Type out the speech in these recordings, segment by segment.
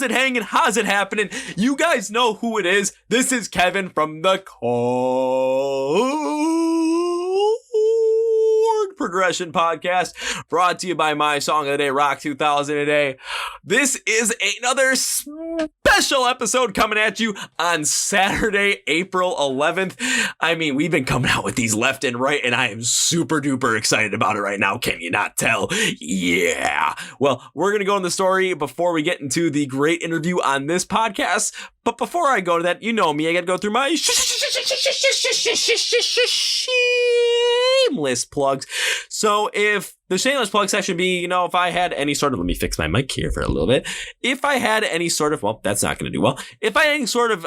How's it hanging? How's it happening? You guys know who it is. This is Kevin from the Chord Progression Podcast, brought to you by my song of the day, Rock 2000 a Day. This is another special episode coming at you on Saturday, April 11th. I mean, we've been coming out with these left and right, and I am super duper excited about it right now. Can you not tell? Yeah. Well, we're going to go in the story before we get into the great interview on this podcast. But before I go to that, you know me, I got to go through my shameless plugs. So if the shameless plug section be, you know, if I had any sort of, let me fix my mic here for a little bit. If I had any sort of, well, that's not going to do well. If I had any sort of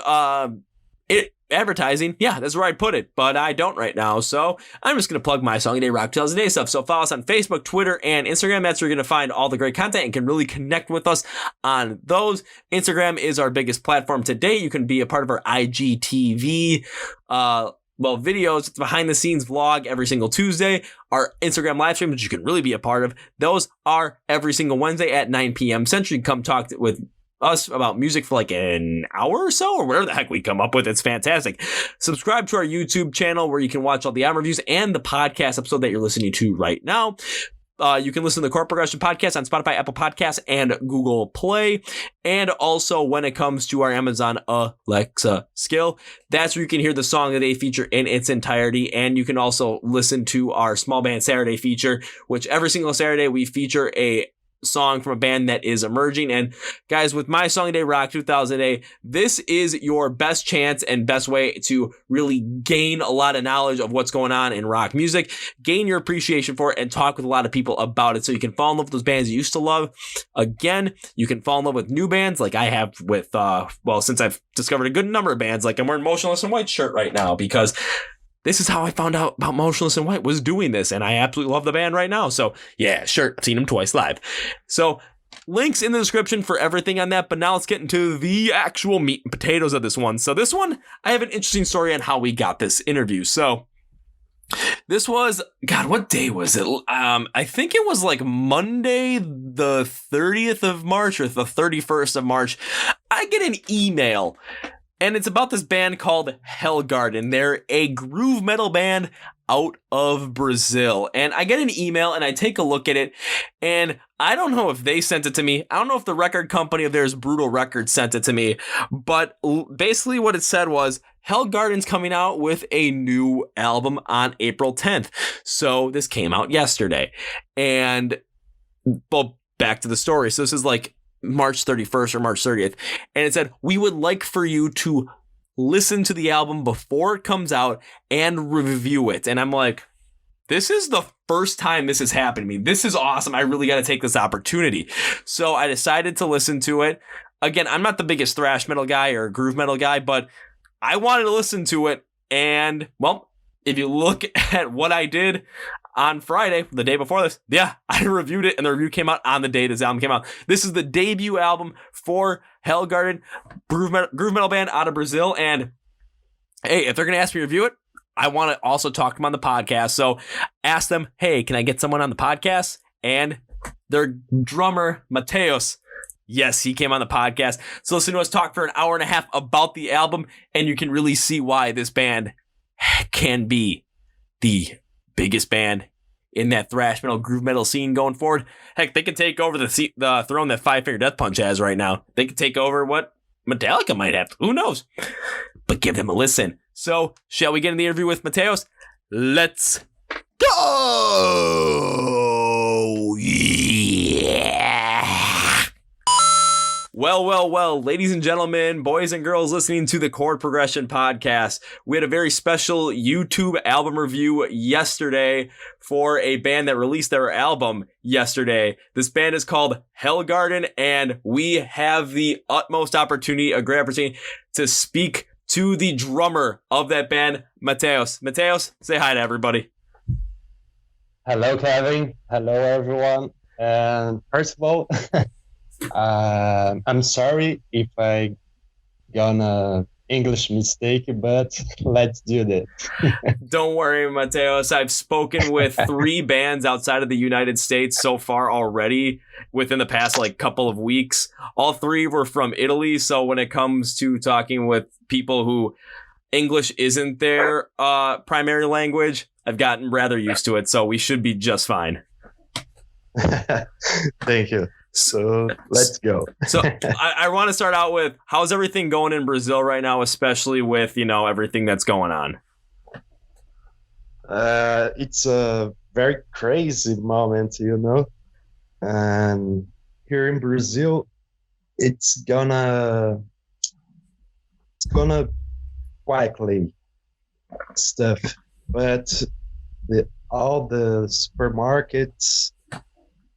advertising, yeah, that's where I'd put it, but I don't right now. So I'm just going to plug my song of the day, Rock 2000 a Day stuff. So follow us on Facebook, Twitter, and Instagram. That's where you're going to find all the great content and can really connect with us on those. Instagram is our biggest platform today. You can be a part of our IGTV, videos. It's behind the scenes vlog every single Tuesday. Our Instagram live stream, which you can really be a part of, those are every single Wednesday at 9 p.m. Central. You can come talk with us about music for like an hour or so, or whatever the heck we come up with. It's fantastic. Subscribe to our YouTube channel where you can watch all the album reviews and the podcast episode that you're listening to right now. You can listen to the Chord Progression Podcast on Spotify, Apple Podcasts, and Google Play. And also, when it comes to our Amazon Alexa skill, that's where you can hear the Song of the Day feature in its entirety. And you can also listen to our Small Band Saturday feature, which every single Saturday we feature a song from a band that is emerging. And guys, with my song of the day, Rock 2000 a Day, this is your best chance and best way to really gain a lot of knowledge of what's going on in rock music, gain your appreciation for it, and talk with a lot of people about it so you can fall in love with those bands you used to love. Again, you can fall in love with new bands like I have with since I've discovered a good number of bands. Like I'm wearing Motionless in White shirt right now because this is how I found out about Motionless in White, was doing this, and I absolutely love the band right now. So, yeah, sure, I've seen them twice live. So, links in the description for everything on that, but now let's get into the actual meat and potatoes of this one. So, this one, I have an interesting story on how we got this interview. So, this was, God, what day was it? I think it was like Monday, the 30th of March or the 31st of March. I get an email. And it's about this band called HellgardeN. They're a groove metal band out of Brazil. And I get an email and I take a look at it. And I don't know if they sent it to me. I don't know if the record company of theirs, Brutal Records, sent it to me. But basically what it said was, HellgardeN's coming out with a new album on April 10th. So this came out yesterday. And, well, back to the story. So this is like March 31st or March 30th. And it said, we would like for you to listen to the album before it comes out and review it. And I'm like, this is the first time this has happened to me. This is awesome. I really got to take this opportunity. So I decided to listen to it. Again, I'm not the biggest thrash metal guy or groove metal guy, but I wanted to listen to it. And, well, if you look at what I did on Friday, the day before this, yeah, I reviewed it, and the review came out on the day this album came out. This is the debut album for HellgardeN, groove metal band out of Brazil. And hey, if they're going to ask me to review it, I want to also talk to them on the podcast. So ask them, hey, can I get someone on the podcast? And their drummer, Matheus, yes, he came on the podcast. So listen to us talk for an hour and a half about the album, and you can really see why this band can be the biggest band in that thrash metal, groove metal scene going forward. Heck, they could take over the throne that Five Finger Death Punch has right now. They could take over what Metallica might have. Who knows? But give them a listen. So, shall we get in the interview with Matheus? Let's go! Yeah! Well, ladies and gentlemen, boys and girls listening to the Chord Progression Podcast, we had a very special YouTube album review yesterday for a band that released their album yesterday. This band is called HellgardeN, and we have the utmost opportunity, a great opportunity, to speak to the drummer of that band, Matheus. Matheus, say hi to everybody. Hello, Kevin. Hello, everyone. And first of all, I'm sorry if I gonna English mistake, but let's do that. Don't worry, Matheus. I've spoken with 3 bands outside of the United States so far already within the past like couple of weeks. All 3 were from Italy. So when it comes to talking with people who English isn't their primary language, I've gotten rather used to it. So we should be just fine. Thank you. So let's go. So I want to start out with, how's everything going in Brazil right now, especially with, everything that's going on? It's a very crazy moment, and here in Brazil, it's gonna quietly stuff, but all the supermarkets,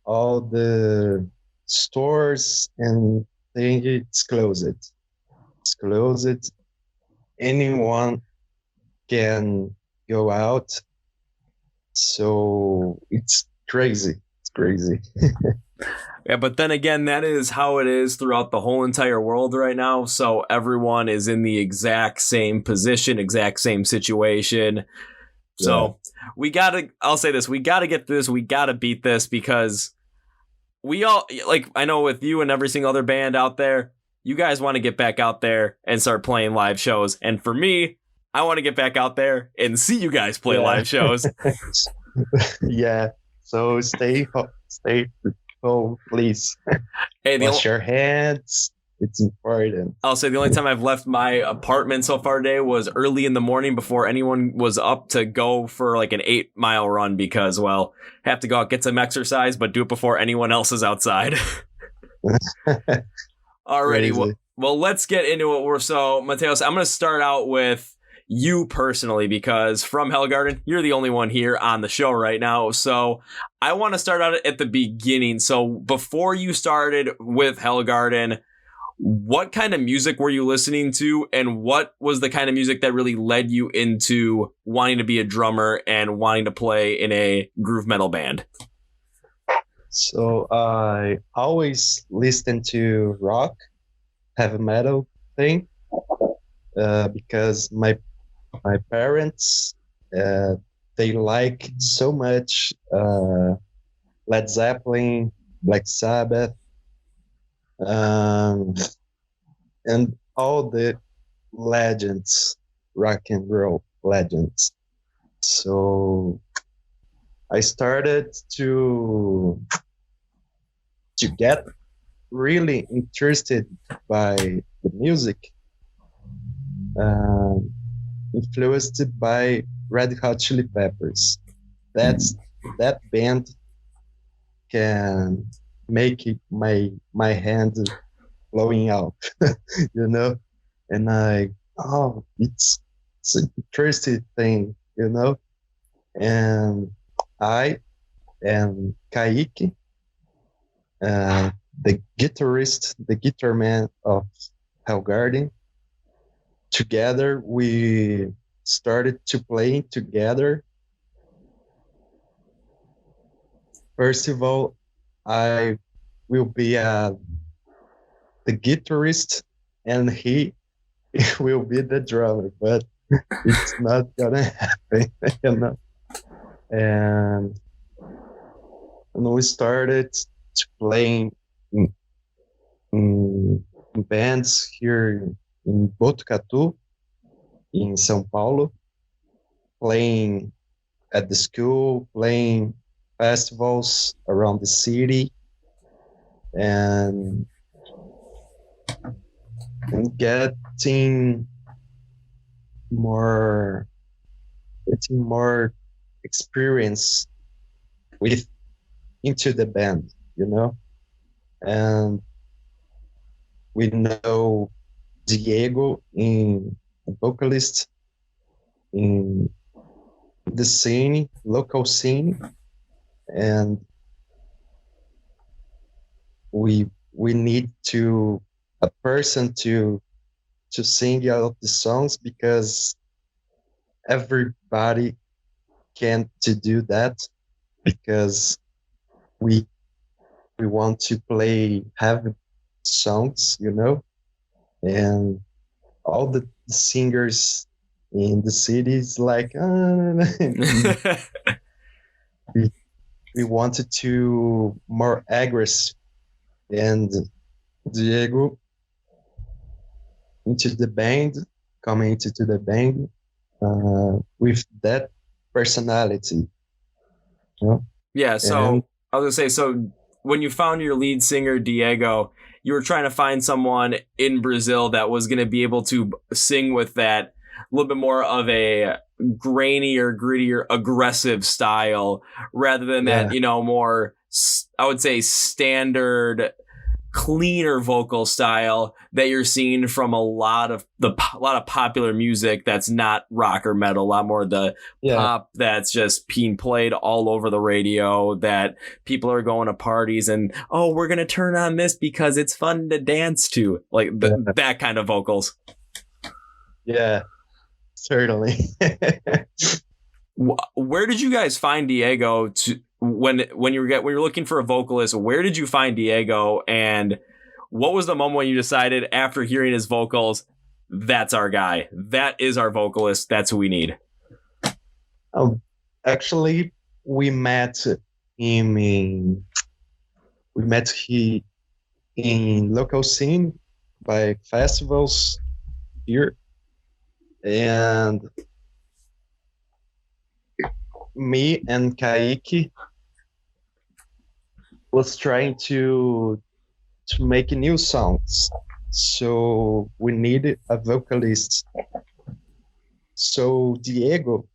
all the stores and thing, it's closed. It's closed. Anyone can go out. So it's crazy. It's crazy. Yeah, but then again, that is how it is throughout the whole entire world right now. So everyone is in the exact same position, exact same situation. So I'll say this, we gotta get through this. We gotta beat this because we all, like, I know with you and every single other band out there, you guys want to get back out there and start playing live shows. And for me, I want to get back out there and see you guys play live shows. Yeah. So stay home, please. Hey, wash your hands. It's important. I'll say the only time I've left my apartment so far today was early in the morning before anyone was up to go for like an 8-mile run because, well, have to go out, get some exercise, but do it before anyone else is outside. Alrighty, well, let's get into it. So, Matheus, I'm going to start out with you personally because from HellgardeN, you're the only one here on the show right now. So I want to start out at the beginning. So before you started with HellgardeN, what kind of music were you listening to, and what was the kind of music that really led you into wanting to be a drummer and wanting to play in a groove metal band? So I always listened to rock, heavy metal thing, because my parents they like so much Led Zeppelin, Black Sabbath, and all the legends, rock and roll legends. So I started to get really interested by the music, influenced by Red Hot Chili Peppers. That band can make it my hand blowing out, and it's an interesting thing, and I and Kaique, the guitarist, the guitar man of HellgardeN, together we started to play together. First of all, I will be the guitarist and he will be the drummer, but it's not gonna happen, And we started to play in bands here in Botucatu, in São Paulo, playing at the school, playing festivals around the city, and getting more experience into the band, and we know Diego, in a vocalist in the scene, local scene, and we need a person to sing out the songs, because everybody can't to do that, because we want to play heavy songs, and all the the singers in the cities like we, we wanted to more aggressive, and Diego into the band, coming into the band with that personality, you know? Yeah, so And I was gonna say, so when you found your lead singer Diego, you were trying to find someone in Brazil that was gonna be able to sing with that a little bit more of a grainier, grittier, aggressive style rather than that, more, I would say, standard, cleaner vocal style that you're seeing from a lot of popular music that's not rock or metal, a lot more of the pop that's just being played all over the radio, that people are going to parties and, oh, we're gonna turn on this because it's fun to dance to, like that kind of vocals. Yeah, certainly. Where did you guys find Diego to when you were looking for a vocalist? Where did you find Diego, and what was the moment when you decided after hearing his vocals, that's our guy, that is our vocalist, that's who we need? Actually, we met him in local scene by festivals here, and me and Kaique was trying to make new songs, so we needed a vocalist. So Diego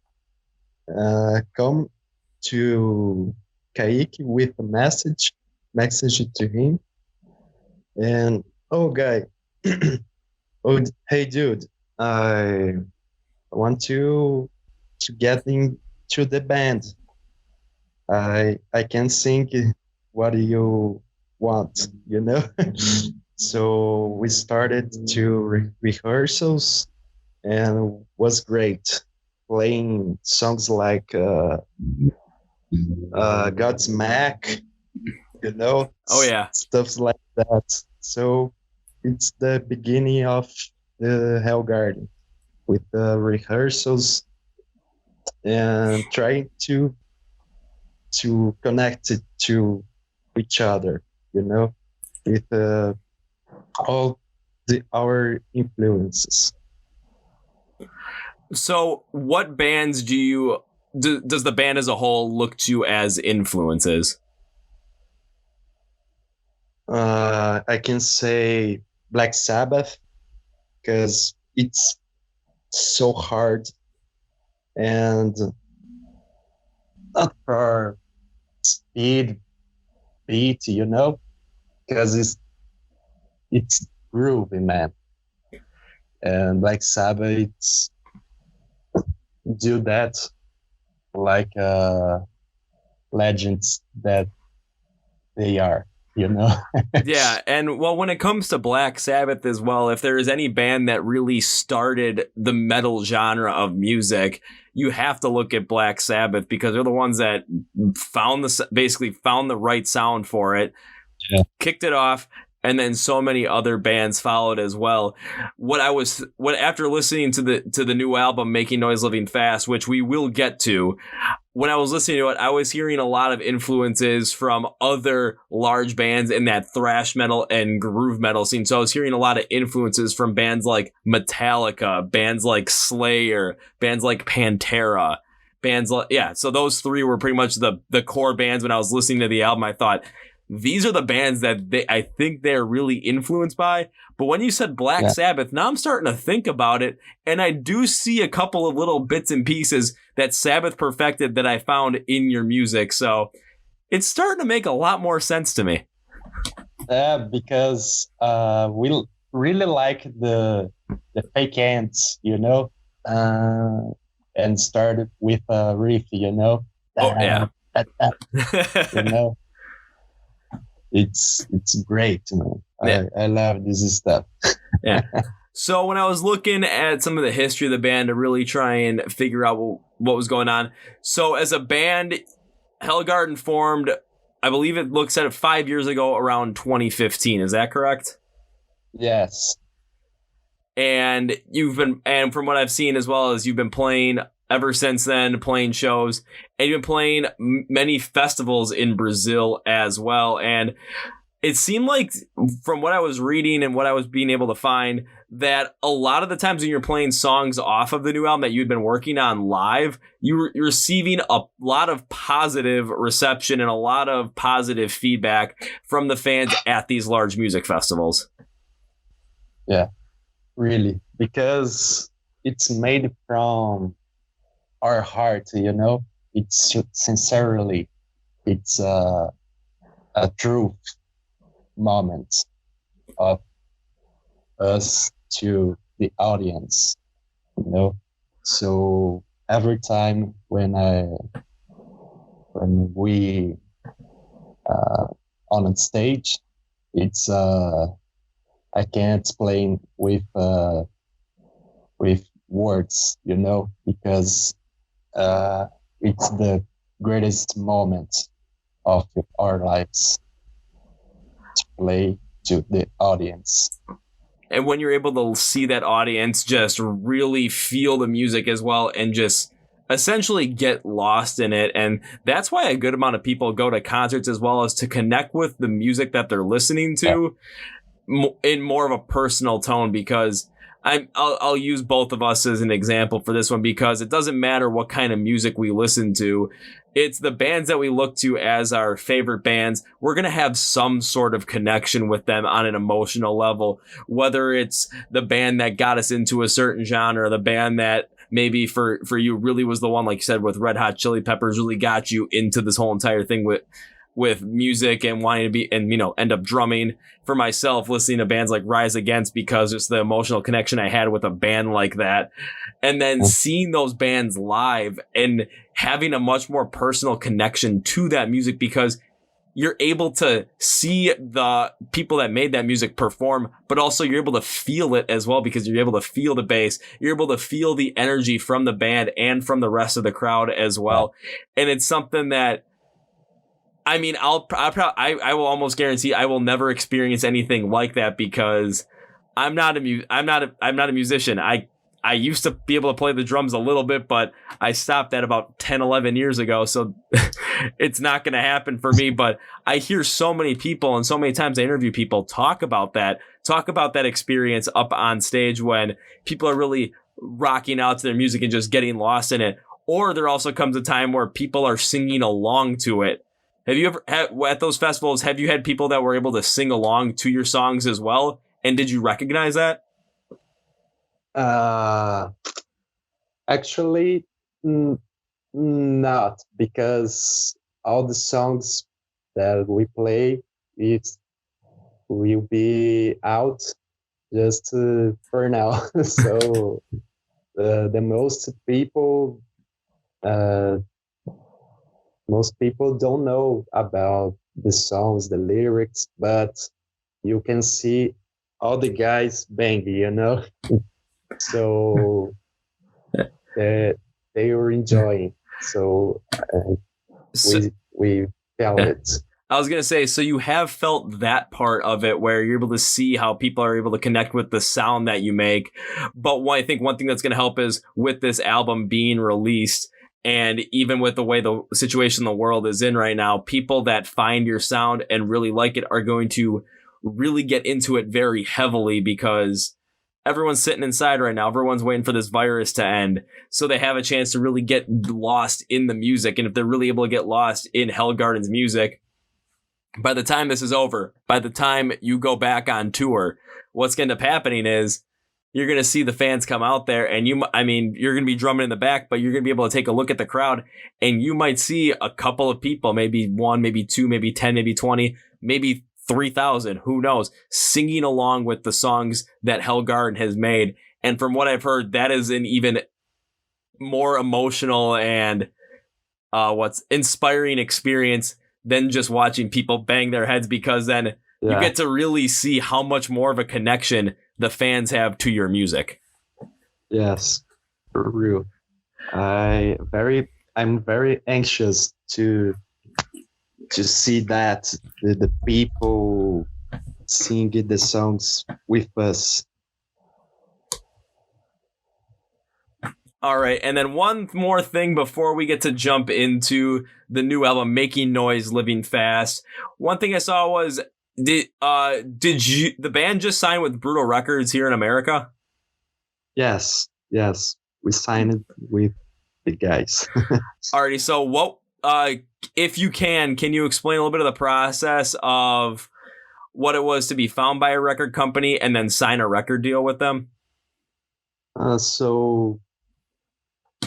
come to Kaique with a message to him, and guy, hey dude, I want to get into the band. I can sing what you want, So we started to rehearsals, and it was great, playing songs like Godsmack, Oh yeah, stuff like that. So it's the beginning of the HellgardeN, with the rehearsals and trying to connect it to each other, with all our influences. So what bands does the band as a whole look to as influences? I can say Black Sabbath, because it's so hard and not for speed beat, because it's groovy, man. And Black Sabbath, it's do that like legends that they are, Yeah, and well, when it comes to Black Sabbath as well, if there is any band that really started the metal genre of music, you have to look at Black Sabbath, because they're the ones that found the right sound for it, kicked it off, and then so many other bands followed as well. After listening to the new album, Making Noise Living Fast, which we will get to, when I was listening to it, I was hearing a lot of influences from other large bands in that thrash metal and groove metal scene. So I was hearing a lot of influences from bands like Metallica, bands like Slayer, bands like Pantera, so those three were pretty much the core bands. When I was listening to the album, I thought, these are the bands that I think they're really influenced by. But when you said Black Sabbath, now I'm starting to think about it, and I do see a couple of little bits and pieces that Sabbath perfected that I found in your music. So it's starting to make a lot more sense to me. Yeah, because we really like the fake ends, and started with a riff, Oh yeah. It's great, man. Yeah. I love this stuff. Yeah. So when I was looking at some of the history of the band to really try and figure out what was going on, so as a band, HellgardeN formed, I believe it looks at it 5 years ago, around 2015. Is that correct? Yes. and and from what I've seen as well as you've been playing ever since then, playing shows, and you've been playing many festivals in Brazil as well. And it seemed like, from what I was reading and what I was being able to find, that a lot of the times when you're playing songs off of the new album that you'd been working on live, you're receiving a lot of positive reception and a lot of positive feedback from the fans at these large music festivals. Yeah, really, because it's made from our heart, it's sincerely, it's a truth moment of us to the audience, so every time when we on a stage, it's I can't explain with words, because it's the greatest moment of our lives to play to the audience. And when you're able to see that audience just really feel the music as well and just essentially get lost in it. And that's why a good amount of people go to concerts as well, as to connect with the music that they're listening to in more of a personal tone, because I'll use both of us as an example for this one, because it doesn't matter what kind of music we listen to. It's the bands that we look to as our favorite bands. We're going to have some sort of connection with them on an emotional level, whether it's the band that got us into a certain genre, the band that maybe for you really was the one, like you said, with Red Hot Chili Peppers, really got you into this whole entire thing with music and wanting to be, and end up drumming. For myself, listening to bands like Rise Against, because it's the emotional connection I had with a band like that. And then seeing those bands live and having a much more personal connection to that music, because you're able to see the people that made that music perform, but also you're able to feel it as well, because you're able to feel the bass, you're able to feel the energy from the band and from the rest of the crowd as well. And it's something that, I mean, I will almost guarantee I will never experience anything like that, because I'm not a musician. I used to be able to play the drums a little bit, but I stopped that about 10, 11 years ago. So it's not going to happen for me. But I hear so many people, and so many times I interview people, talk about that experience up on stage when people are really rocking out to their music and just getting lost in it. Or there also comes a time where people are singing along to it. Have you ever, at those festivals, have you had people that were able to sing along to your songs as well? And did you recognize that? Actually, not, because all the songs that we play, it will be out just for now. So the most people don't know about the songs, the lyrics, but you can see all the guys bang, So they were enjoying. So we felt it. I was going to say, so you have felt that part of it where you're able to see how people are able to connect with the sound that you make. But I think one thing that's going to help is with this album being released, and even with the way the situation the world is in right now, people that find your sound and really like it are going to really get into it very heavily, because everyone's sitting inside right now. Everyone's waiting for this virus to end, so they have a chance to really get lost in the music. And if they're really able to get lost in HellgardeN's music, by the time this is over, by the time you go back on tour, what's going to end up happening is you're going to see the fans come out there, and you're going to be drumming in the back, but you're going to be able to take a look at the crowd, and you might see a couple of people, maybe one, maybe two, maybe 10, maybe 20, maybe 3,000, who knows, singing along with the songs that HellgardeN has made. And from what I've heard, that is an even more emotional and inspiring experience than just watching people bang their heads, because then you get to really see how much more of a connection the fans have to your music. Yes, for real. I'm very anxious to see that the people singing the songs with us. All right, and then one more thing before we get to jump into the new album, Making Noise, Living Fast. One thing I saw was did you the band just sign with Brutal Records here in America? Yes, yes, we signed it with the guys. Alrighty, so what if you can you explain a little bit of the process of what it was to be found by a record company and then sign a record deal with them? So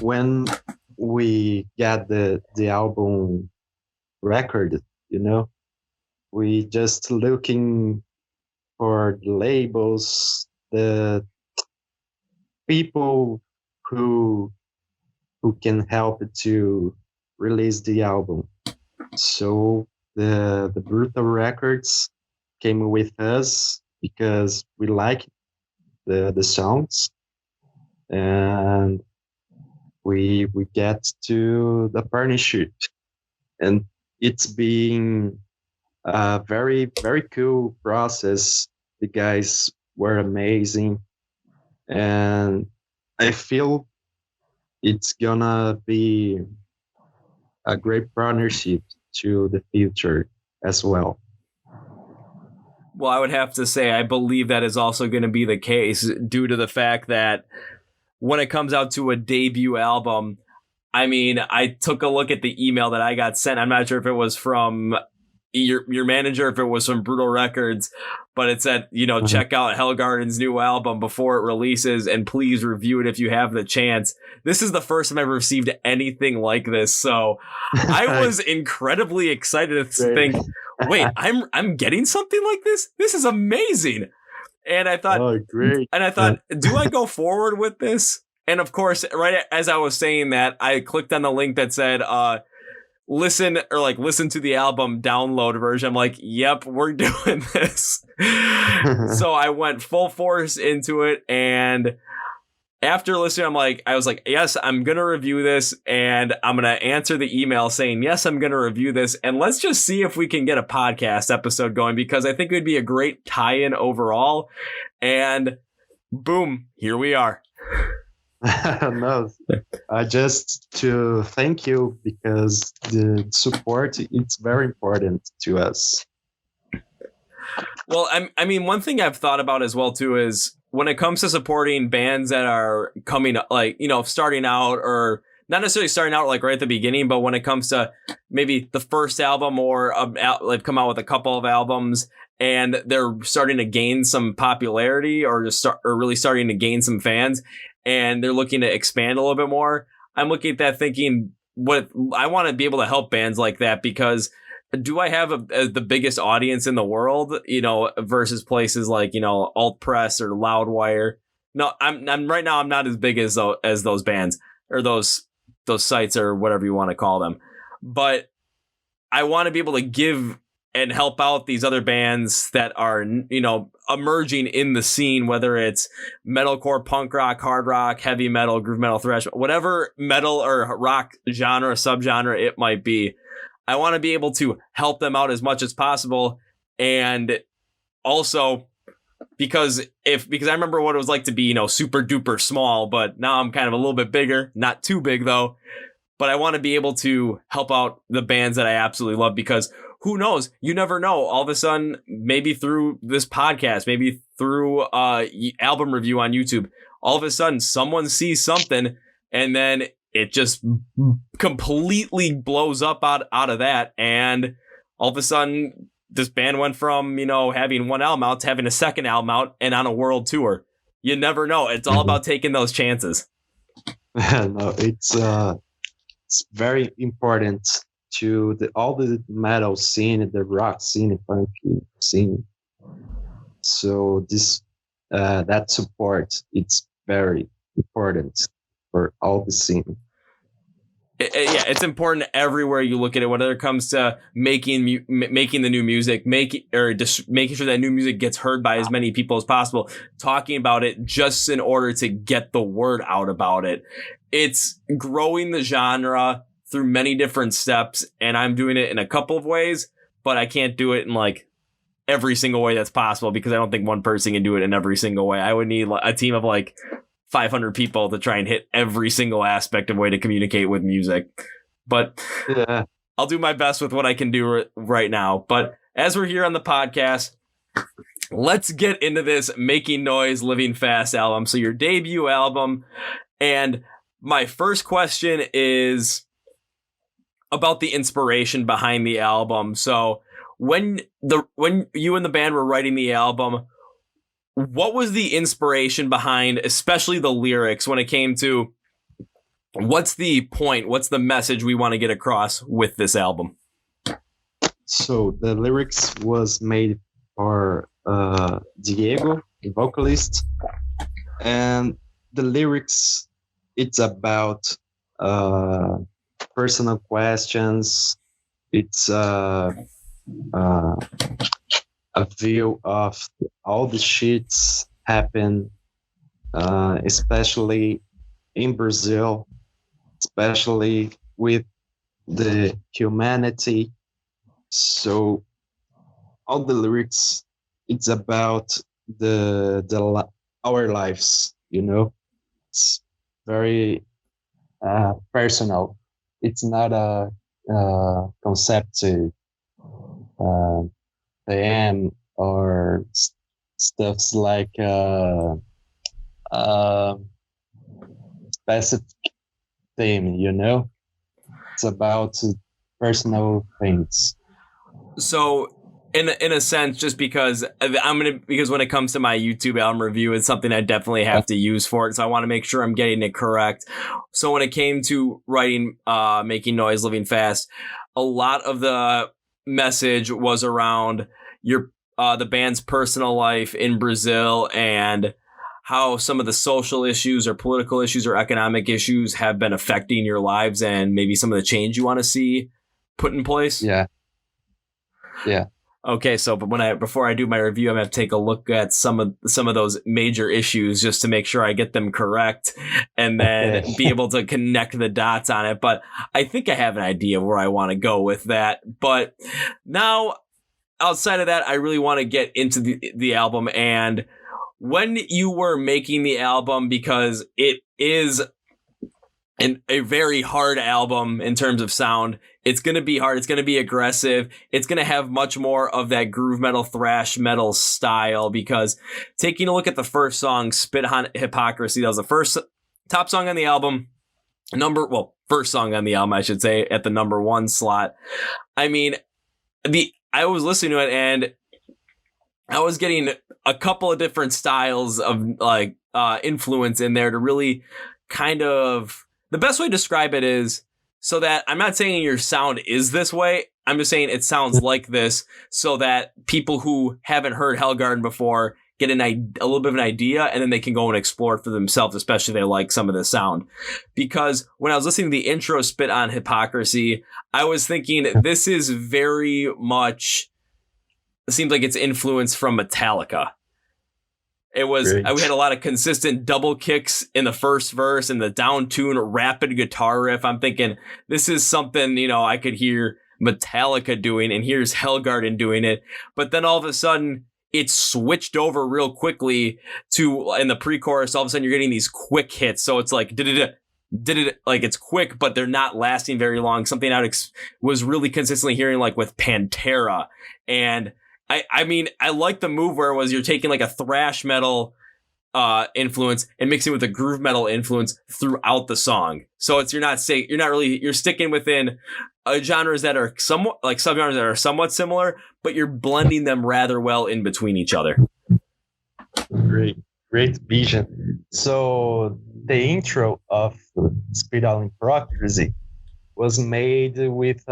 when we got the album record, we just looking for the labels, the people who can help to release the album. So the Brutal Records came with us because we like the songs, and we get to the partnership, and it's been a very, very cool process. The guys were amazing, and I feel it's gonna be a great partnership to the future as well. Well, I would have to say I believe that is also going to be the case due to the fact that when it comes out to a debut album, I mean, I took a look at the email that I got sent. I'm not sure if it was from your manager, if it was from Brutal Records, but it said, check out HellgardeN's new album before it releases and please review it if you have the chance. This is the first time I've received anything like this. So I was incredibly excited to think, wait, I'm getting something like this? This is amazing. And I thought, great. And I thought, do I go forward with this? And of course, right as I was saying that, I clicked on the link that said, listen to the album download version. I'm like, yep, we're doing this. So I went full force into it. And after listening, I was like, yes, I'm going to review this. And I'm going to answer the email saying, yes, I'm going to review this. And let's just see if we can get a podcast episode going, because I think it would be a great tie-in overall. And boom, here we are. No, just to thank you, because the support, it's very important to us. Well, I mean, one thing I've thought about as well, too, is when it comes to supporting bands that are coming up, starting out, or not necessarily starting out like right at the beginning, but when it comes to maybe the first album or come out with a couple of albums and they're starting to gain some popularity or really starting to gain some fans and they're looking to expand a little bit more, I'm looking at that thinking, what I want to be able to help bands like that, because do I have the biggest audience in the world, versus places like, Alt Press or Loudwire? No, I'm right now, I'm not as big as those bands or those sites or whatever you want to call them. But I want to be able to give and help out these other bands that are, emerging in the scene, whether it's metalcore, punk rock, hard rock, heavy metal, groove metal, thrash, whatever metal or rock genre, subgenre it might be. I want to be able to help them out as much as possible. And also because I remember what it was like to be, super duper small, but now I'm kind of a little bit bigger, not too big though. But I want to be able to help out the bands that I absolutely love, because who knows? You never know. All of a sudden, maybe through this podcast, maybe through album review on YouTube, all of a sudden someone sees something and then it just completely blows up out of that. And all of a sudden, this band went from, having one album out to having a second album out and on a world tour. You never know. It's all about taking those chances. No, it's very important to all the metal scene, the rock scene, punk scene. So this that support, it's very important for all the scene. Yeah, it's important everywhere you look at it, whether it comes to making the new music, making sure that new music gets heard by as many people as possible, talking about it just in order to get the word out about it. It's growing the genre through many different steps, and I'm doing it in a couple of ways, but I can't do it in like every single way that's possible, because I don't think one person can do it in every single way. I would need a team of like 500 people to try and hit every single aspect of way to communicate with music. But Yeah. I'll do my best with what I can do right now. But as we're here on the podcast, let's get into this Making Noise, Living Fast album. So your debut album. And my first question is about the inspiration behind the album. So when you and the band were writing the album, what was the inspiration behind, especially the lyrics, when it came to what's the point, what's the message we want to get across with this album? So the lyrics was made for Diego, the vocalist, and the lyrics, it's about personal questions. It's a view of all the shits happen, especially in Brazil, especially with the humanity. So all the lyrics, it's about our lives, you know. It's very personal. It's not a concept to them or stuffs like specific theme, you know. It's about personal things. So in a sense, just because when it comes to my YouTube album review, it's something I definitely have to use for it. So I want to make sure I'm getting it correct. So when it came to writing, Making Noise, Living Fast, a lot of the message was around the band's personal life in Brazil and how some of the social issues or political issues or economic issues have been affecting your lives and maybe some of the change you want to see put in place. Yeah. Okay, so but before I do my review, I'm gonna have to take a look at some of those major issues just to make sure I get them correct, and then be able to connect the dots on it. But I think I have an idea where I want to go with that. But now, outside of that, I really want to get into the album. And when you were making the album, because it is a very hard album in terms of sound. It's going to be hard. It's going to be aggressive. It's going to have much more of that groove metal, thrash metal style, because taking a look at the first song, Spit on Hypocrisy, that was the first top song on the album. First song on the album, I should say, at the number 1 slot. I mean, I was listening to it and I was getting a couple of different styles of influence in there to really kind of, the best way to describe it is so that I'm not saying your sound is this way. I'm just saying it sounds like this so that people who haven't heard HellgardeN before get a little bit of an idea, and then they can go and explore it for themselves, especially if they like some of the sound. Because when I was listening to the intro, Spit on Hypocrisy, I was thinking this is very much, it seems like it's influenced from Metallica. We had a lot of consistent double kicks in the first verse and the down tune rapid guitar riff. I'm thinking this is something, I could hear Metallica doing, and here's HellgardeN doing it. But then all of a sudden it switched over real quickly to, in the pre-chorus, all of a sudden you're getting these quick hits. So it's like, like it's quick, but they're not lasting very long. Something I was really consistently hearing like with Pantera. And I mean, I like the move where it was you're taking like a thrash metal influence and mixing with a groove metal influence throughout the song. So you're sticking within genres that are somewhat like subgenres that are somewhat similar, but you're blending them rather well in between each other. Great vision. So the intro of Spit on Hypocrisy was made with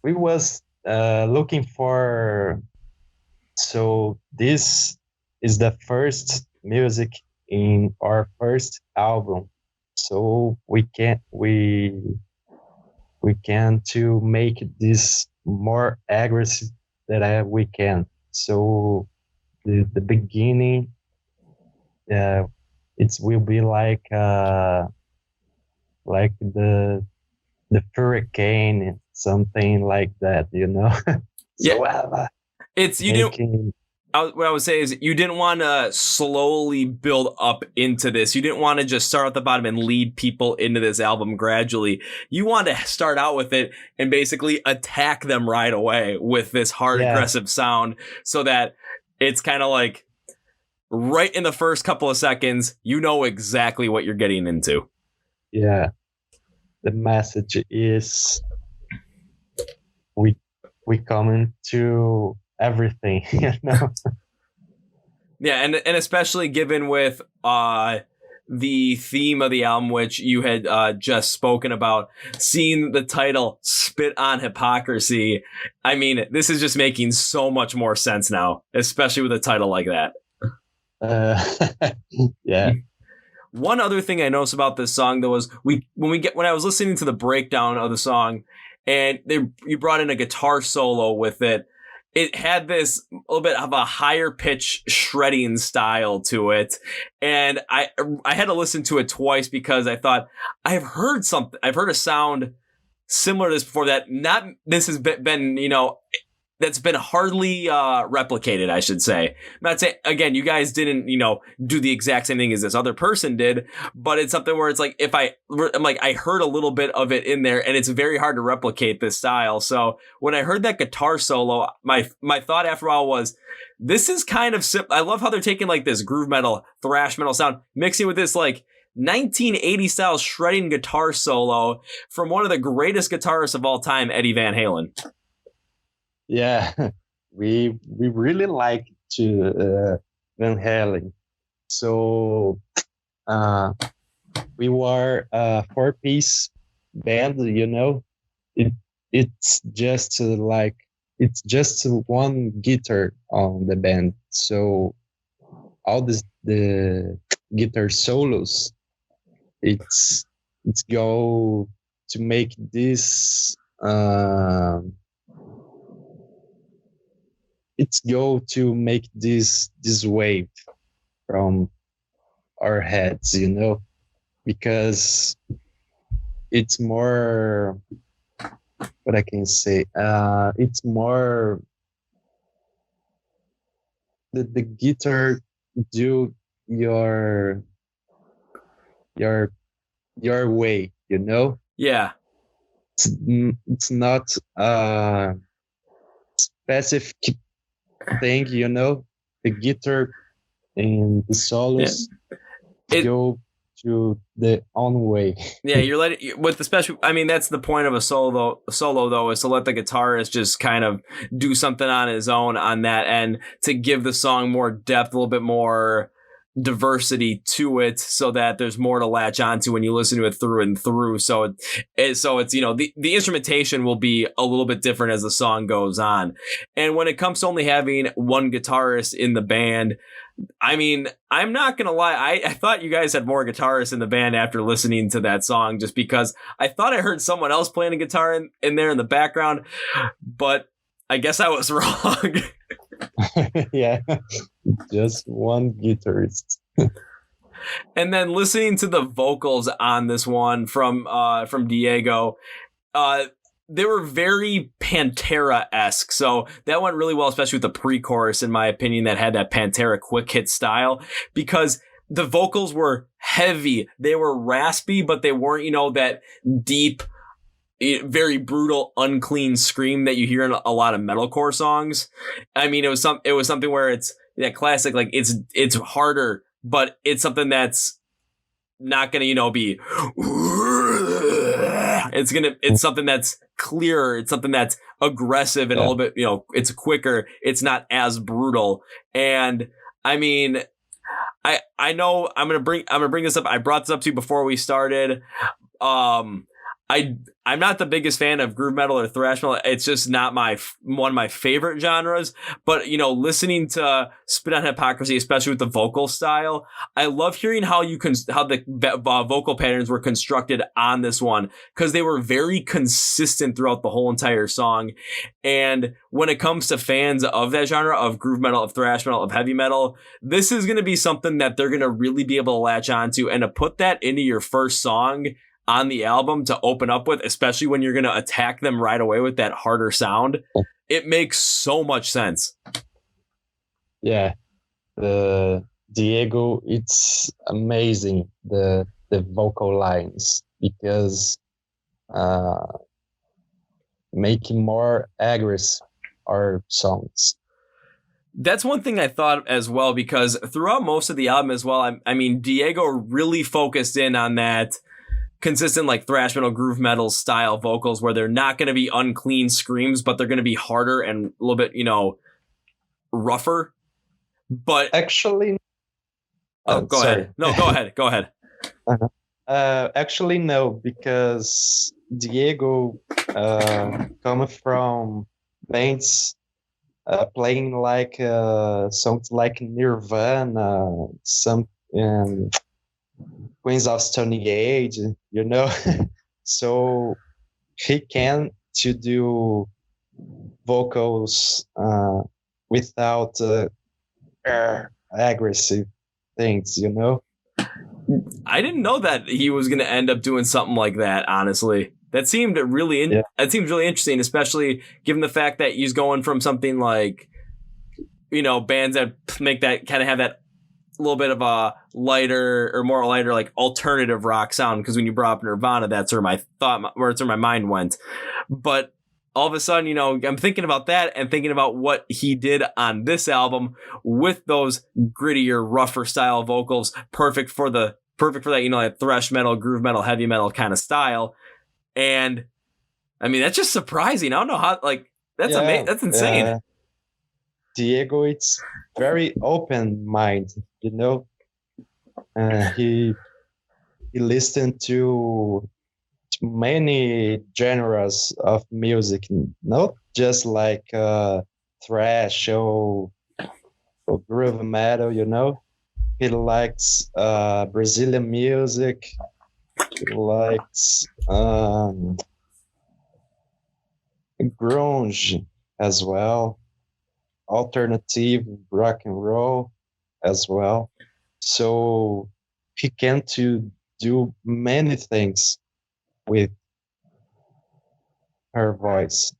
we was looking for, so this is the first music in our first album, so we can to make this more aggressive that we can. So the beginning, it will be like the hurricane, something like that, So, yeah. It's what I would say is you didn't want to slowly build up into this. You didn't want to just start at the bottom and lead people into this album gradually. You want to start out with it and basically attack them right away with this hard, aggressive sound so that it's kind of like right in the first couple of seconds, you know exactly what you're getting into. Yeah. The message is we come into everything, you know. Yeah, and especially given with the theme of the album, which you had just spoken about, seeing the title "Spit on Hypocrisy." I mean, this is just making so much more sense now, especially with a title like that. Yeah. One other thing I noticed about this song though was when I was listening to the breakdown of the song, and you brought in a guitar solo with it. It had this little bit of a higher pitch shredding style to it. And I had to listen to it twice because I thought I've heard a sound similar to this before this has been, you know, that's been hardly replicated, I should say. I'm not saying, again, you guys didn't, you know, do the exact same thing as this other person did, but it's something where it's like, I heard a little bit of it in there, and it's very hard to replicate this style. So when I heard that guitar solo, my thought after a while was, this is kind of I love how they're taking like this groove metal, thrash metal sound, mixing with this like 1980 style shredding guitar solo from one of the greatest guitarists of all time, Eddie Van Halen. Yeah, we really like to Van Halen. So we were a 4-piece band, you know. It's just one guitar on the band. So all the guitar solos, it's go to make this. It's go to make this wave from our heads, you know, because it's more, what I can say, it's more the guitar do your way, you know. Yeah, it's not specific thing, you know. The guitar and the solos go to the own way. Yeah, you're letting with the special. I mean, that's the point of a solo though, is to let the guitarist just kind of do something on his own on that end to give the song more depth, a little bit more diversity to it, so that there's more to latch onto when you listen to it through and through. So it's, you know, the instrumentation will be a little bit different as the song goes on. And when it comes to only having one guitarist in the band, I mean, I'm not going to lie. I thought you guys had more guitarists in the band after listening to that song, just because I thought I heard someone else playing a guitar in there in the background, but I guess I was wrong. Yeah, just one guitarist. And then listening to the vocals on this one from Diego, they were very Pantera-esque. So that went really well, especially with the pre-chorus, in my opinion, that had that Pantera quick hit style, because the vocals were heavy. They were raspy, but they weren't, you know, that deep, very brutal, unclean scream that you hear in a lot of metalcore songs. I mean, it was something where it's that classic, like it's harder, but it's something that's not gonna, you know, be. It's something that's clearer. It's something that's aggressive and a little bit, you know, it's quicker. It's not as brutal. And I mean, I know I'm gonna bring this up. I brought this up to you before we started. I'm not the biggest fan of groove metal or thrash metal. It's just not one of my favorite genres. But, you know, listening to Spit on Hypocrisy, especially with the vocal style, I love hearing how the vocal patterns were constructed on this one, because they were very consistent throughout the whole entire song. And when it comes to fans of that genre, of groove metal, of thrash metal, of heavy metal, this is going to be something that they're going to really be able to latch onto, and to put that into your first song on the album to open up with, especially when you're going to attack them right away with that harder sound, it makes so much sense. Yeah, the Diego, it's amazing the vocal lines because uh, making more aggressive our songs. That's one thing I thought as well, because throughout most of the album as well, I mean, Diego really focused in on that consistent like thrash metal, groove metal style vocals where they're not going to be unclean screams, but they're going to be harder and a little bit, rougher. But Actually, oh, go sorry. ahead. No, go ahead. Go ahead. Uh-huh. Actually, no, because Diego come from bands playing like songs like Nirvana, some um, Queens of Stone Age, you know. So he can to do vocals without aggressive things, you know. I didn't know that he was going to end up doing something like that, honestly. That seemed really that seems really interesting, especially given the fact that he's going from something like, bands that make that kind of have that little bit of a lighter or more lighter, like alternative rock sound. Because when you brought up Nirvana, that's where where my mind went. But all of a sudden, I'm thinking about that and thinking about what he did on this album with those grittier, rougher style vocals, perfect for that, like thrash metal, groove metal, heavy metal kind of style. And I mean, that's just surprising. I don't know how, like, that's amazing. That's insane. Diego, it's very open mind, you know. He listened to many genres of music, not just like thrash or groove metal, you know. He likes Brazilian music. He likes grunge as well, alternative rock and roll as well. So he can to do many things with her voice.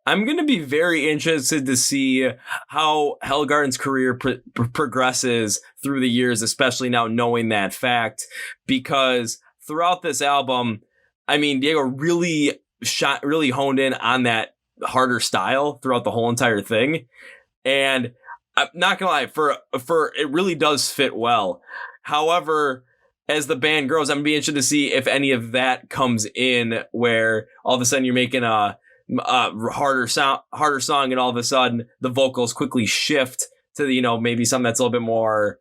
I'm going to be very interested to see how HellgardeN's career progresses through the years, especially now knowing that fact, because throughout this album, I mean, Diego really honed in on that harder style throughout the whole entire thing. And I'm not going to lie, for it really does fit well. However, as the band grows, I'm going to be interested to see if any of that comes in where all of a sudden you're making a harder song, and all of a sudden the vocals quickly shift to the, maybe something that's a little bit more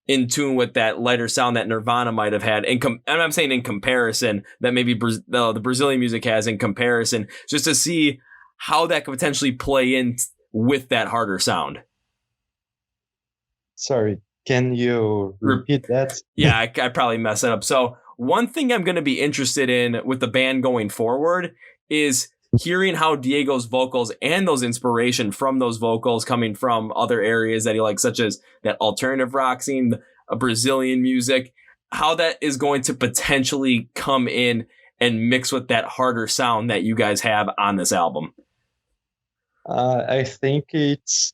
in tune with that lighter sound that Nirvana might have had. And I'm saying in comparison, that maybe the Brazilian music has in comparison, just to see how that could potentially play in with that harder sound. Sorry, can you repeat that? Yeah, I probably messed it up. So one thing I'm going to be interested in with the band going forward is hearing how Diego's vocals and those inspiration from those vocals coming from other areas that he likes, such as that alternative rock scene, Brazilian music, how that is going to potentially come in and mix with that harder sound that you guys have on this album. I think it's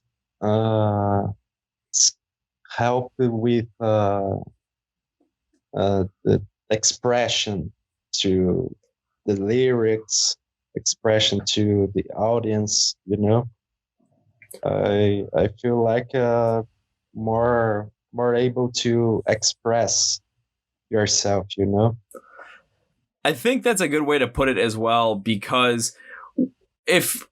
help with the expression to the lyrics, expression to the audience, you know. I feel like more able to express yourself, you know. I think that's a good way to put it as well, because if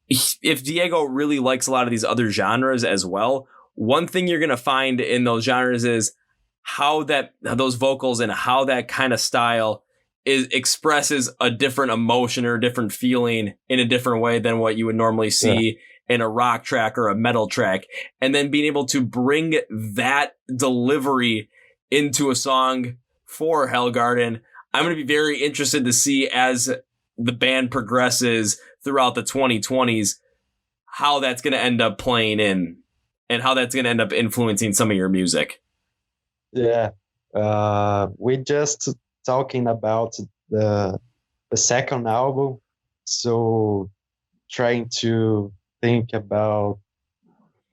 Diego really likes a lot of these other genres as well, one thing you're going to find in those genres is how those vocals and how that kind of style expresses a different emotion or a different feeling in a different way than what you would normally see in a rock track or a metal track. And then being able to bring that delivery into a song for HellgardeN, I'm going to be very interested to see as the band progresses throughout the 2020s, how that's going to end up playing in and how that's going to end up influencing some of your music. Yeah. We just talking about the second album. So trying to think about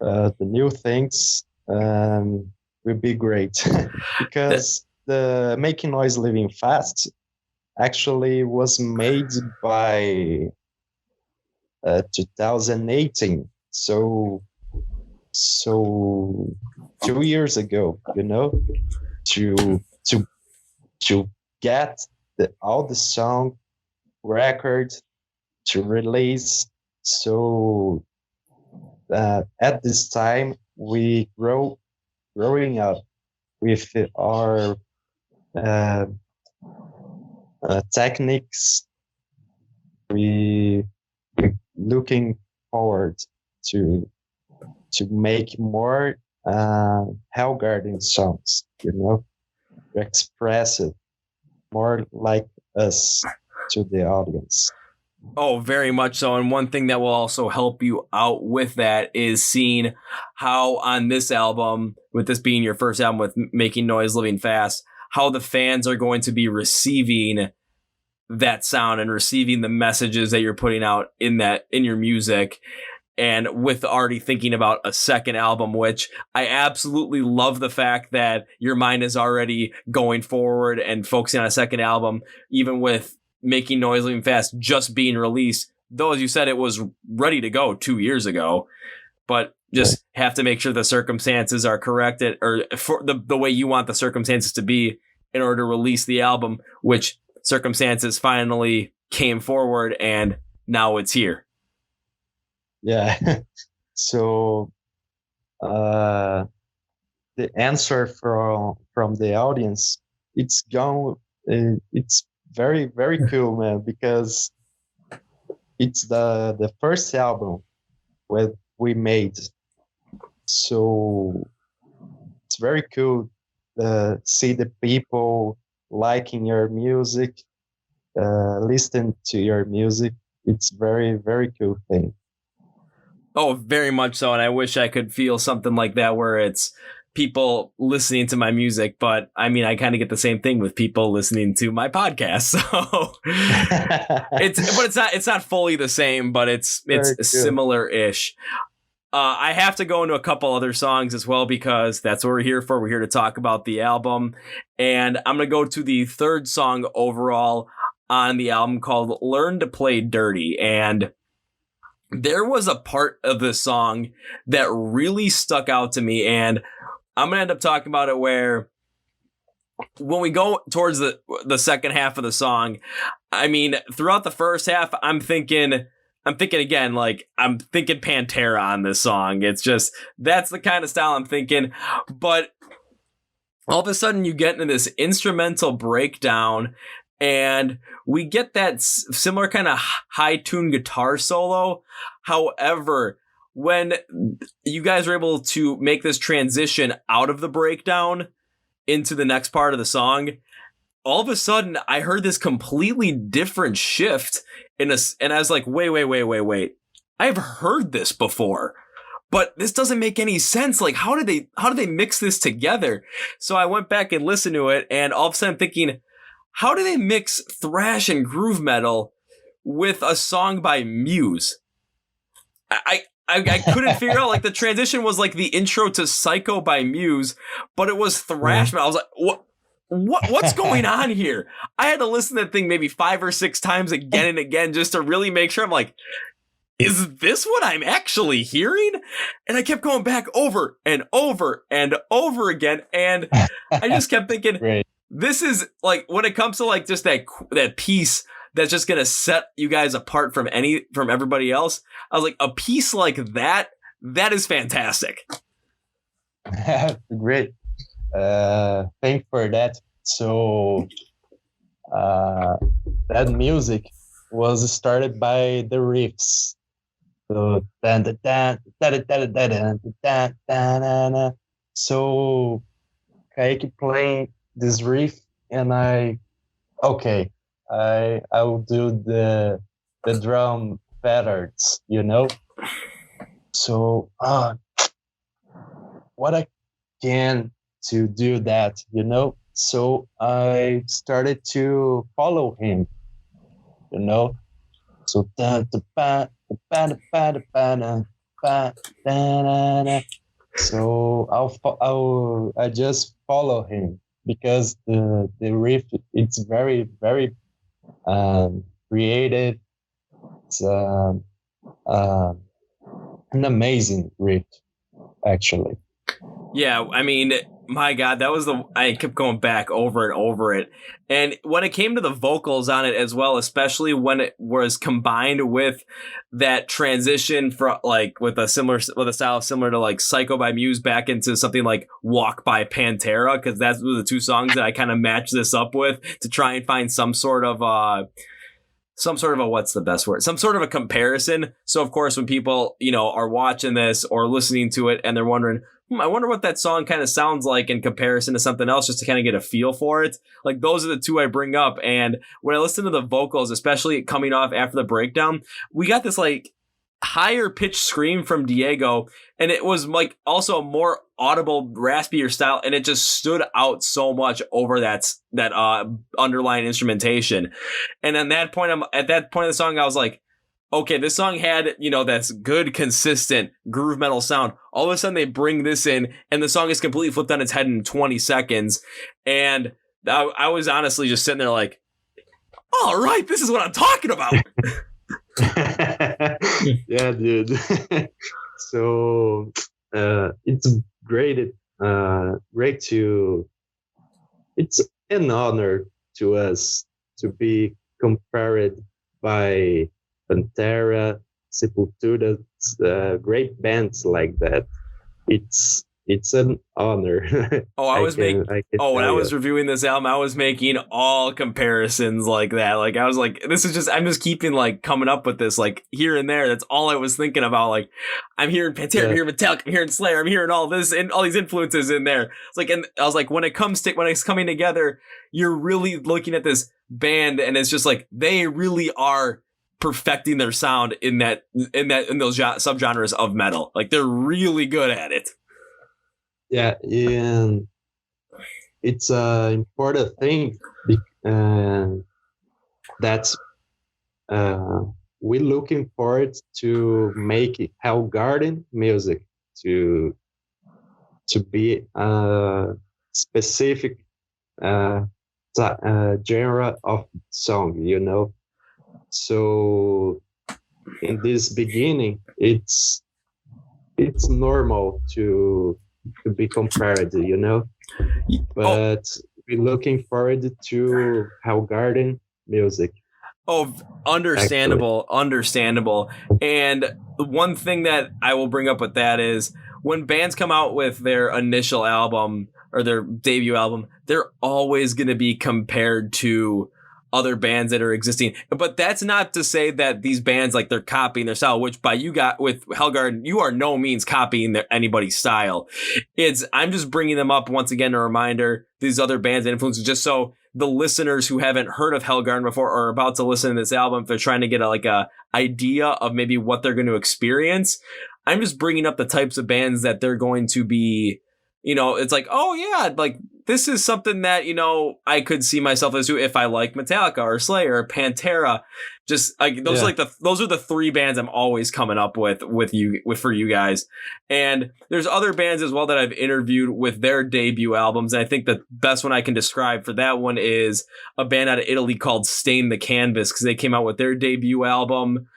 the new things will be great That, because the Making Noise Living Fast actually was made by 2018. So 2 years ago, to to to get all the song record to release. So at this time we growing up with our uh, techniques. We looking forward to make more HellgardeN songs, to express it more like us to the audience. oh, very much so. And one thing that will also help you out with that is seeing how on this album, with this being your first album with Making Noise Living Fast, how the fans are going to be receiving that sound and receiving the messages that you're putting out in your music. And with already thinking about a second album, which I absolutely love the fact that your mind is already going forward and focusing on a second album, even with Making Noise Living Fast just being released, though, as you said, it was ready to go 2 years ago, but just have to make sure the circumstances are corrected, or for the way you want the circumstances to be in order to release the album, which circumstances finally came forward and now it's here. Yeah. So the answer from the audience, it's very, very cool, man, because it's the first album we made. So it's very cool to see the people liking your music, listening to your music. It's very, very cool thing. Oh, very much so. And I wish I could feel something like that where it's people listening to my music. But I mean, I kind of get the same thing with people listening to my podcast. So it's not fully the same, but it's similar-ish. I have to go into a couple other songs as well, because that's what we're here for. We're here to talk about the album. And I'm going to go to the third song overall on the album, called Learn to Play Dirty. And there was a part of the song that really stuck out to me, and I'm going to end up talking about it, where when we go towards the second half of the song, I mean, throughout the first half, I'm thinking again, like, I'm thinking Pantera on this song. It's just, that's the kind of style I'm thinking. But all of a sudden you get into this instrumental breakdown, and we get that similar kind of high tune guitar solo. However, when you guys were able to make this transition out of the breakdown into the next part of the song, all of a sudden I heard this completely different shift and I was like, wait. I've heard this before, but this doesn't make any sense. Like, how did they mix this together? So I went back and listened to it, and all of a sudden I'm thinking, how do they mix thrash and groove metal with a song by Muse? I couldn't figure out, like, the transition was like the intro to Psycho by Muse, but it was thrash metal. I was like, what's going on here? I had to listen to that thing maybe 5 or 6 times again and again just to really make sure. I'm like, is this what I'm actually hearing? And I kept going back over and over and over again, and I just kept thinking, Right. This is, like, when it comes to, like, just that piece that's just gonna set you guys apart from everybody else, I was like, a piece like that is fantastic. Great. Thank for that. So that music was started by the riffs. So so Kaique playing this riff, and I will do the drum patterns, So what I can to do that, So I started to follow him, So ba, da, da, da. So I just follow him because the riff it's very very creative. It's uh, an amazing riff actually. Yeah, I mean, my God, I kept going back over and over it. And when it came to the vocals on it as well, especially when it was combined with that transition from like with a style similar to like Psycho by Muse back into something like Walk by Pantera, because that's the two songs that I kind of matched this up with to try and find some sort of what's the best word? Some sort of a comparison. So of course, when people, are watching this or listening to it and they're wondering, I wonder what that song kind of sounds like in comparison to something else, just to kind of get a feel for it. Like those are the two I bring up. And when I listen to the vocals, especially coming off after the breakdown, we got this like higher pitched scream from Diego, and it was like also a more audible, raspier style, and it just stood out so much over that underlying instrumentation. And at that point of the song, I was like, okay, this song had, that's good, consistent groove metal sound. All of a sudden they bring this in and the song is completely flipped on its head in 20 seconds. And I was honestly just sitting there like, all right, this is what I'm talking about. Yeah, dude. So it's great. Great to. It's an honor to us to be compared by Pantera, Sepultura, great bands like that. It's an honor. Oh, when I was reviewing this album, I was making all comparisons like that. Like I was like, I'm just keeping like coming up with this like here and there. That's all I was thinking about. Like I'm hearing Pantera, I'm hearing Metallica, I'm hearing Slayer, I'm hearing all this and all these influences in there. It's like, and I was like, when it's coming together, you're really looking at this band and it's just like they really are perfecting their sound in those subgenres of metal. Like they're really good at it. Yeah, and it's an important thing that we're looking forward to make HellgardeN music to be a specific genre of song, So in this beginning, it's normal to be compared, but we're looking forward to HellgardeN music. Oh, understandable. And the one thing that I will bring up with that is when bands come out with their initial album or their debut album, they're always going to be compared to other bands that are existing. But that's not to say that these bands, like, they're copying their style, which by you got with HellgardeN, you are no means copying anybody's style. I'm just bringing them up once again, a reminder, these other bands and influences, just so the listeners who haven't heard of HellgardeN before or are about to listen to this album, if they're trying to get a idea of maybe what they're going to experience, I'm just bringing up the types of bands that they're going to be, it's like, oh yeah, like this is something that, I could see myself as if I like Metallica or Slayer or Pantera. Just like those, those are the three bands I'm always coming up with for you guys. And there's other bands as well that I've interviewed with their debut albums. And I think the best one I can describe for that one is a band out of Italy called Stain the Canvas, because they came out with their debut album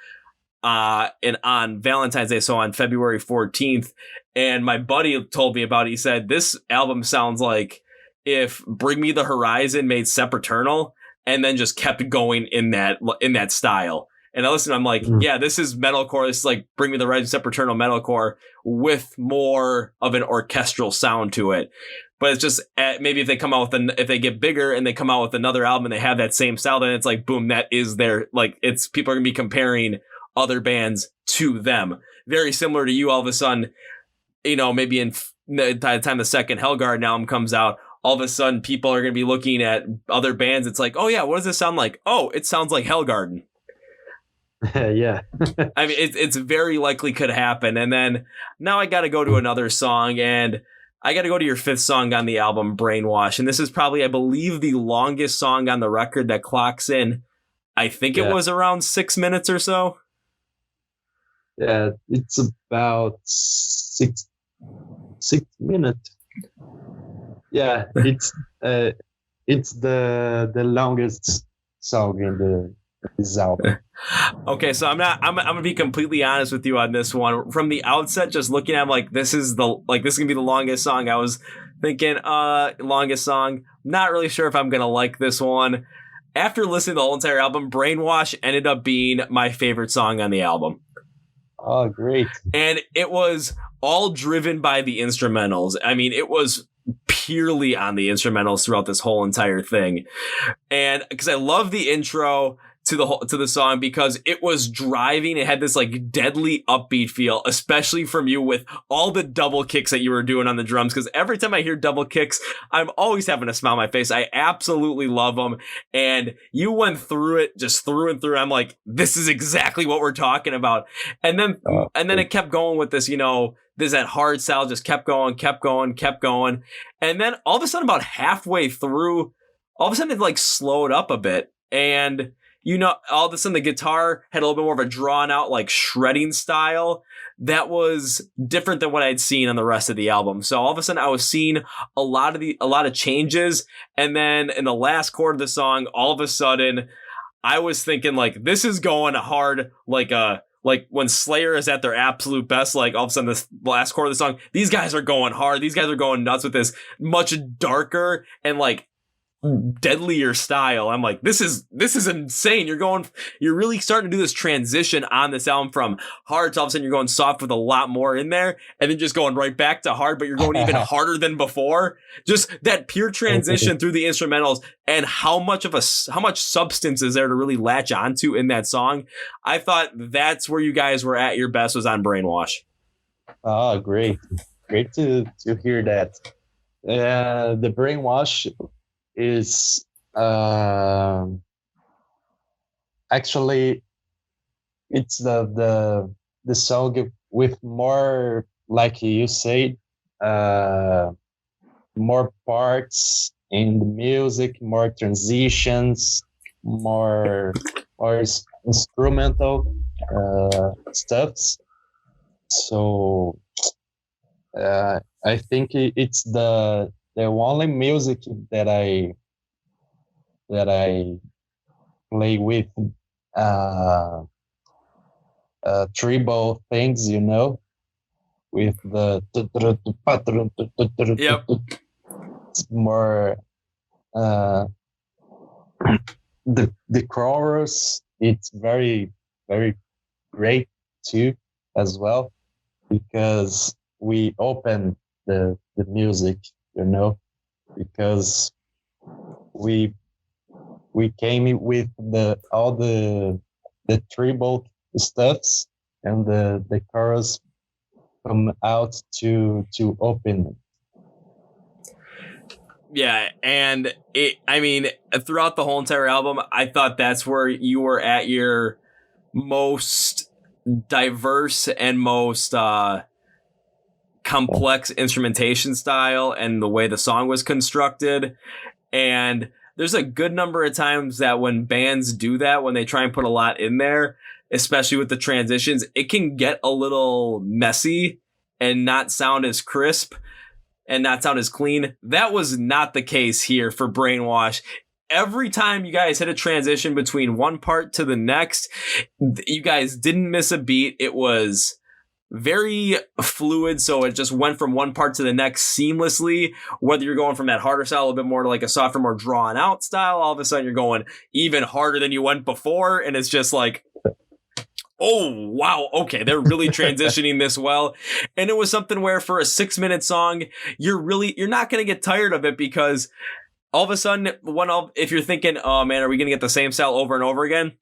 and on Valentine's Day, so on February 14th. And my buddy told me about it. He said, this album sounds like if Bring Me the Horizon made Sepultura and then just kept going in that style. And I listened, I'm like, yeah, this is metalcore. This is like Bring Me the Horizon, Sepultura metalcore with more of an orchestral sound to it. But it's just maybe if they come out with if they get bigger and they come out with another album and they have that same style, then it's like, boom, that is their, like, it's people are gonna be comparing other bands to them. Very similar to you all of a sudden, maybe by the time the second HellgardeN album comes out, all of a sudden people are going to be looking at other bands. It's like, oh yeah, what does this sound like? Oh, it sounds like HellgardeN. Yeah. I mean, it's very likely could happen. And then now I got to go to another song, and I got to go to your fifth song on the album, Brainwash. And this is probably, I believe, the longest song on the record that clocks in. I think it was around 6 minutes or so. Yeah, it's about 6 minutes. Yeah, it's the longest song in this album. Okay, so I'm gonna be completely honest with you on this one. From the outset, just looking at, like, this is gonna be the longest song. I was thinking, longest song. Not really sure if I'm gonna like this one. After listening to the whole entire album, Brainwash ended up being my favorite song on the album. Oh, great. And it was all driven by the instrumentals. I mean, it was purely on the instrumentals throughout this whole entire thing. And because I love the intro to the song, because it was driving. It had this like deadly upbeat feel, especially from you with all the double kicks that you were doing on the drums. Because every time I hear double kicks, I'm always having a smile on my face. I absolutely love them. And you went through it just through and through. I'm like, this is exactly what we're talking about. And then it kept going with this, there's that hard style, just kept going. And then all of a sudden, about halfway through, all of a sudden it like slowed up a bit. And all of a sudden the guitar had a little bit more of a drawn out, like, shredding style that was different than what I'd seen on the rest of the album. So all of a sudden I was seeing a lot of changes. And then in the last chord of the song, all of a sudden I was thinking, like, this is going hard, like when Slayer is at their absolute best, like all of a sudden this last chord of the song, these guys are going hard. These guys are going nuts with this much darker and like deadlier style. I'm like, this is insane. You're really starting to do this transition on this album from hard to all of a sudden you're going soft with a lot more in there, and then just going right back to hard, but you're going even harder than before. Just that pure transition through the instrumentals, and how much substance is there to really latch onto in that song. I thought that's where you guys were at your best, was on Brainwash. Oh, great to hear that. The Brainwash is actually, it's the song with more, like you said, more parts in the music, more transitions, more instrumental stuffs. So I think it's the only music that I play with tribal things, with the Yep. It's more the chorus. It's very, very great too, as well, because we open the music, because we came with all the tribal stuffs, and the chorus come out to open it. Yeah, and throughout the whole entire album, I thought that's where you were at your most diverse and most complex instrumentation style, and the way the song was constructed. And there's a good number of times that when bands do that, when they try and put a lot in there, especially with the transitions, it can get a little messy and not sound as crisp and not sound as clean. That was not the case here for Brainwash. Every time you guys hit a transition between one part to the next, you guys didn't miss a beat. It was very fluid, so it just went from one part to the next seamlessly. Whether you're going from that harder style a little bit more to like a softer, more drawn out style, all of a sudden you're going even harder than you went before, and it's just like, oh wow, okay, they're really transitioning this well. And it was something where for a 6-minute song, you're not going to get tired of it, because all of a sudden, if you're thinking, oh man, are we going to get the same style over and over again?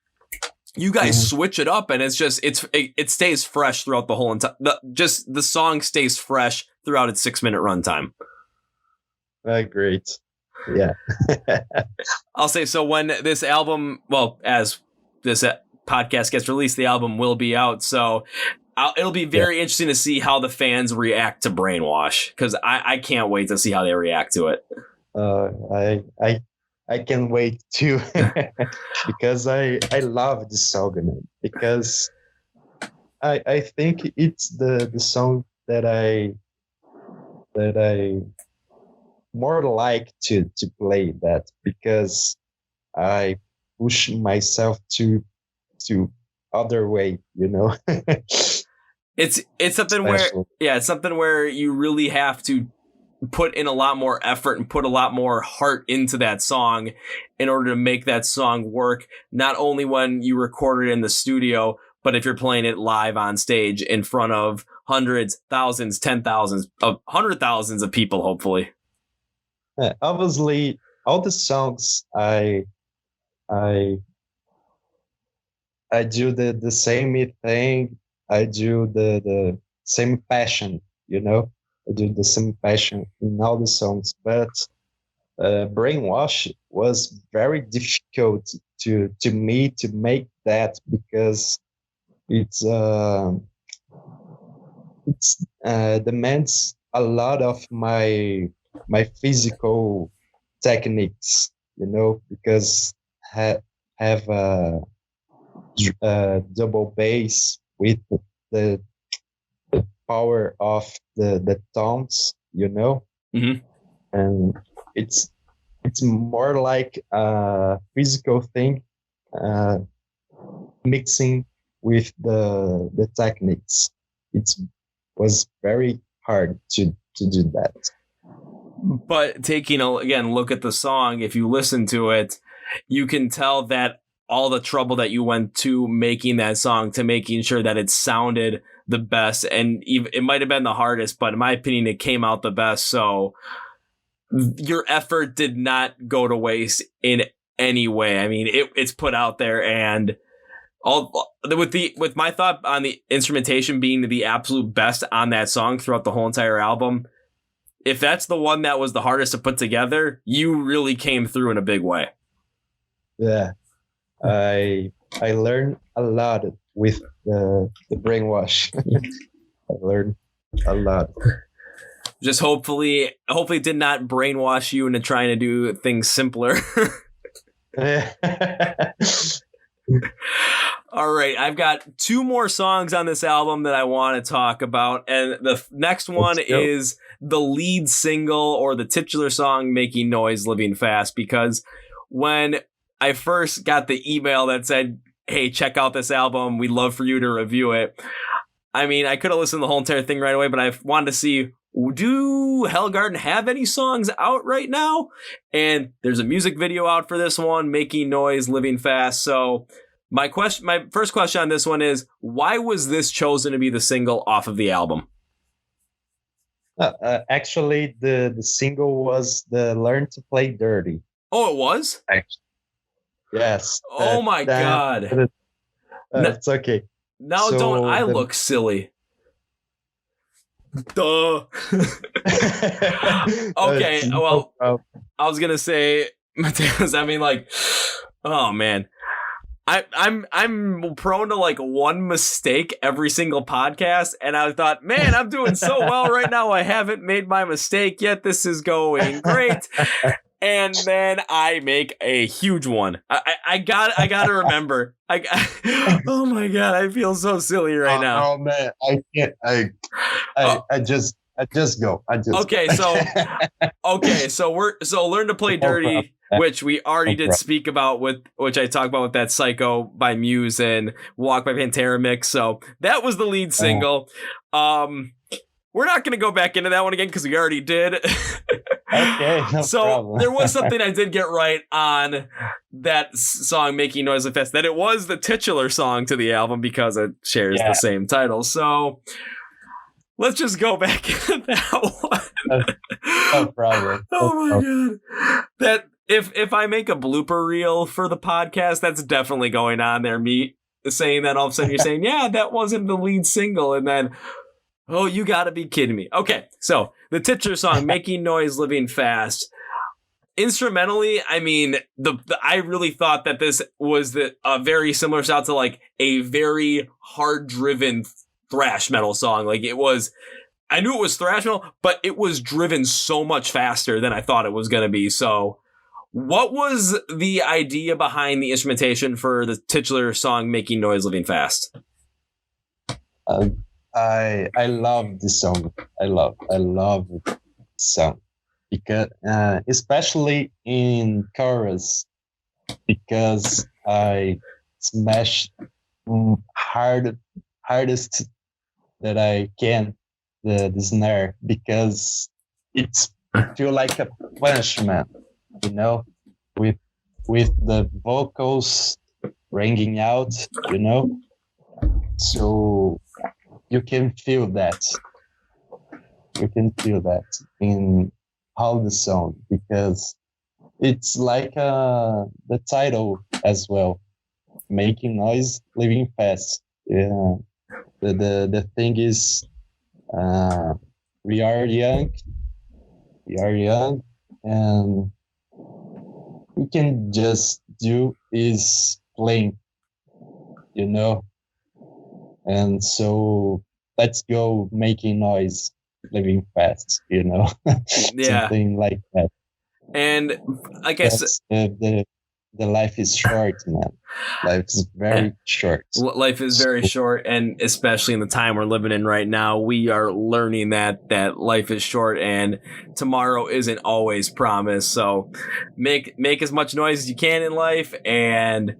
You guys switch it up, and it's just it stays fresh throughout the whole entire. The song stays fresh throughout its 6-minute runtime. Great, yeah. I'll say, so when this album, well, as this podcast gets released, the album will be out. So it'll be very interesting to see how the fans react to Brainwash, because I can't wait to see how they react to it. I can wait too, because I love this song, because I think it's the song that I more like to play that, because I push myself to other way, you know. It's something where, Especially. yeah, it's something where you really have to put in a lot more effort and put a lot more heart into that song in order to make that song work, not only when you record it in the studio, but if you're playing it live on stage in front of hundreds, thousands, 10,000s, of 100,000s of people, hopefully. Obviously, all the songs I I do the same thing. I do the same passion, you know. I do the same passion in all the songs, but Brainwash was very difficult to me to make that, because it's demands a lot of my physical techniques, you know, because have a double bass with the power of the tones, you know. Mm-hmm. And it's more like a physical thing, uh, mixing with the techniques. It was very hard to do that. But taking a look at the song, if you listen to it, you can tell that all the trouble that you went to making that song, to making sure that it sounded the best, and it might have been the hardest, but in my opinion, it came out the best. So your effort did not go to waste in any way. I mean, it's put out there, and with my thought on the instrumentation being the absolute best on that song throughout the whole entire album. If that's the one that was the hardest to put together, you really came through in a big way. Yeah, I learned a lot with the Brainwash. I learned a lot. Just hopefully it did not brainwash you into trying to do things simpler. All right, I've got 2 more songs on this album that I want to talk about, and the next one is the lead single, or the titular song, Making Noise, Living Fast, because when I first got the email that said, hey, check out this album, we'd love for you to review it, I mean, I could have listened to the whole entire thing right away, but I wanted to see, do HellgardeN have any songs out right now? And there's a music video out for this one, Making Noise, Living Fast. So my first question on this one is, why was this chosen to be the single off of the album? Actually, the single was the Learn to Play Dirty. Oh, it was? Actually, yes. Oh my God. It's okay. Now so don't I look silly? Duh. Okay, well, I was gonna say, Matheus, I mean, like, oh man, I'm prone to like one mistake every single podcast, and I thought, man, I'm doing so well right now. I haven't made my mistake yet. This is going great. And then I make a huge one. I gotta remember. Oh my God, I feel so silly right now. Oh man, I can't. I just go. Okay, so Learn to Play Dirty, which we already did speak about which I talked about with that Psycho by Muse and Walk by Pantera mix. So that was the lead single. We're not going to go back into that one again because we already did. Okay, no so problem. There was something I did get right on that song, Making Noise Fest, that it was the titular song to the album because it shares the same title. So let's just go back into that one. No problem. Oh my God. That if I make a blooper reel for the podcast, that's definitely going on there. Me saying that all of a sudden you're saying, yeah, that wasn't the lead single, and then, oh, you gotta be kidding me. Okay, so the titular song, Making Noise, Living Fast. Instrumentally, I mean, I really thought that this was a very similar sound to like a very hard-driven thrash metal song. Like it was, I knew it was thrash metal, but it was driven so much faster than I thought it was going to be. So what was the idea behind the instrumentation for the titular song, Making Noise, Living Fast? Uh, I love this song. I love the song because especially in chorus because I smash hardest that I can the snare because it's feel like a punishment, you know, with with the vocals ringing out, you know. So you can feel that. You can feel that in how the song because it's like the title as well, making noise, living fast. Yeah, the thing is, uh, we are young, we are young, and we can just do is playing, you know. And so let's go making noise, living fast, you know, Yeah. something like that. And I guess That's the life is short, man. Life is very short. life is very short, and especially in the time we're living in right now, we are learning that life is short and tomorrow isn't always promised. So make as much noise as you can in life and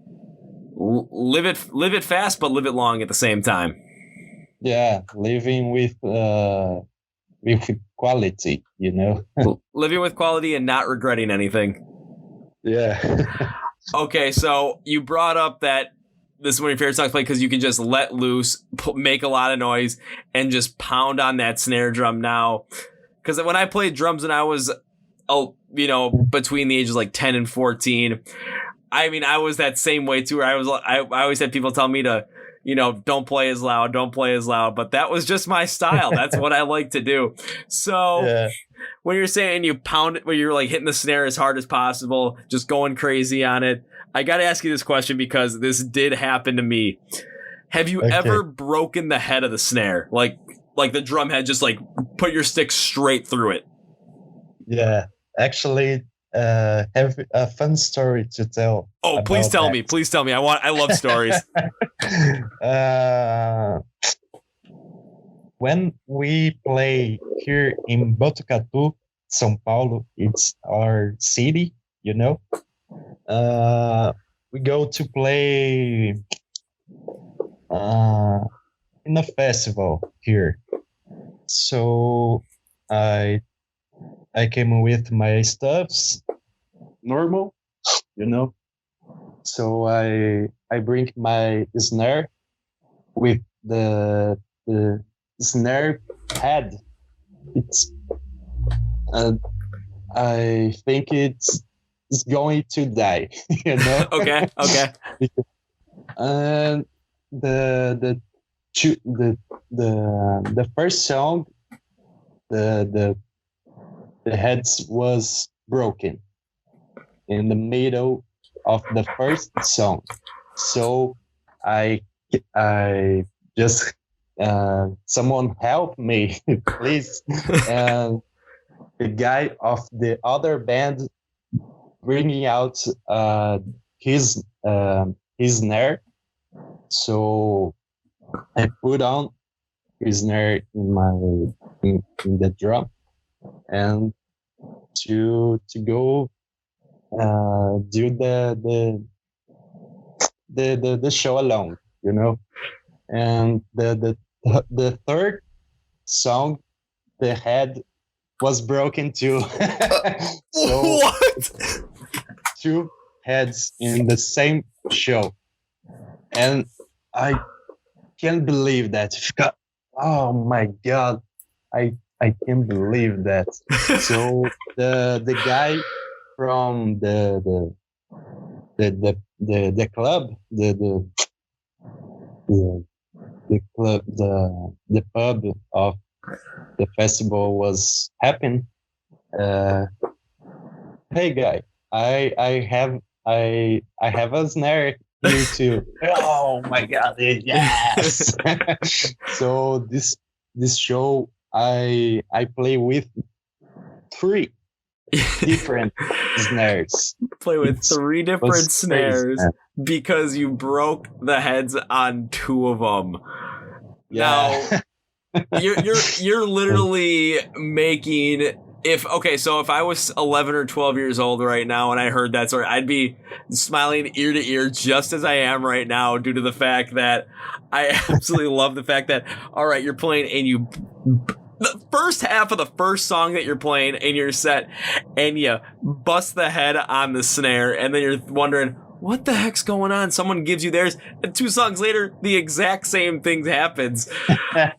live it fast, but live it long at the same time. Yeah, living with quality, you know. Living with quality and not regretting anything. Yeah. Okay, so you brought up that this is one of your favorite songs to play because you can just let loose, make a lot of noise, and just pound on that snare drum now. Because when I played drums when I was, between the ages like 10 and 14, I mean, I was that same way too. Where I always had people tell me to, don't play as loud, but that was just my style. That's what I like to do. So. Yeah. When you're saying you pound it, when you're like hitting the snare as hard as possible, just going crazy on it, I got to ask you this question because this did happen to me. Have you ever broken the head of the snare? Like the drum head, just like put your stick straight through it? Yeah. Actually, have a fun story to tell. Oh, please tell me. Please tell me. I love stories. When we play here in Botucatu, São Paulo, it's our city, you know. We go to play in a festival here. So I came with my stuffs, normal, you know. So I bring my snare with the snare head. It's I think it's going to die, you know. Okay. And the first song, the heads was broken in the middle of the first song. So I just someone help me, please. And the guy of the other band bringing out his snare. So I put on his snare in the drum and to go do the show along, you know. And the third song, the head was broken too. So what? Two heads in the same show, and I can't believe that. Oh my god, I can't believe that. So the guy from the club, the club, the pub of the festival was happy. Hey guy, I have a snare here too. Oh my god, yes. So this show I play with 3 different snares. Play with 3 different snares crazy, because you broke the heads on 2 of them. Yeah. Now, you're literally making if I was 11 or 12 years old right now and I heard that story, I'd be smiling ear to ear just as I am right now due to the fact that I absolutely love the fact that all right, you're playing and you the first half of the first song that you're playing in your set and you bust the head on the snare and then you're wondering what the heck's going on? Someone gives you theirs, and 2 songs later, the exact same thing happens. I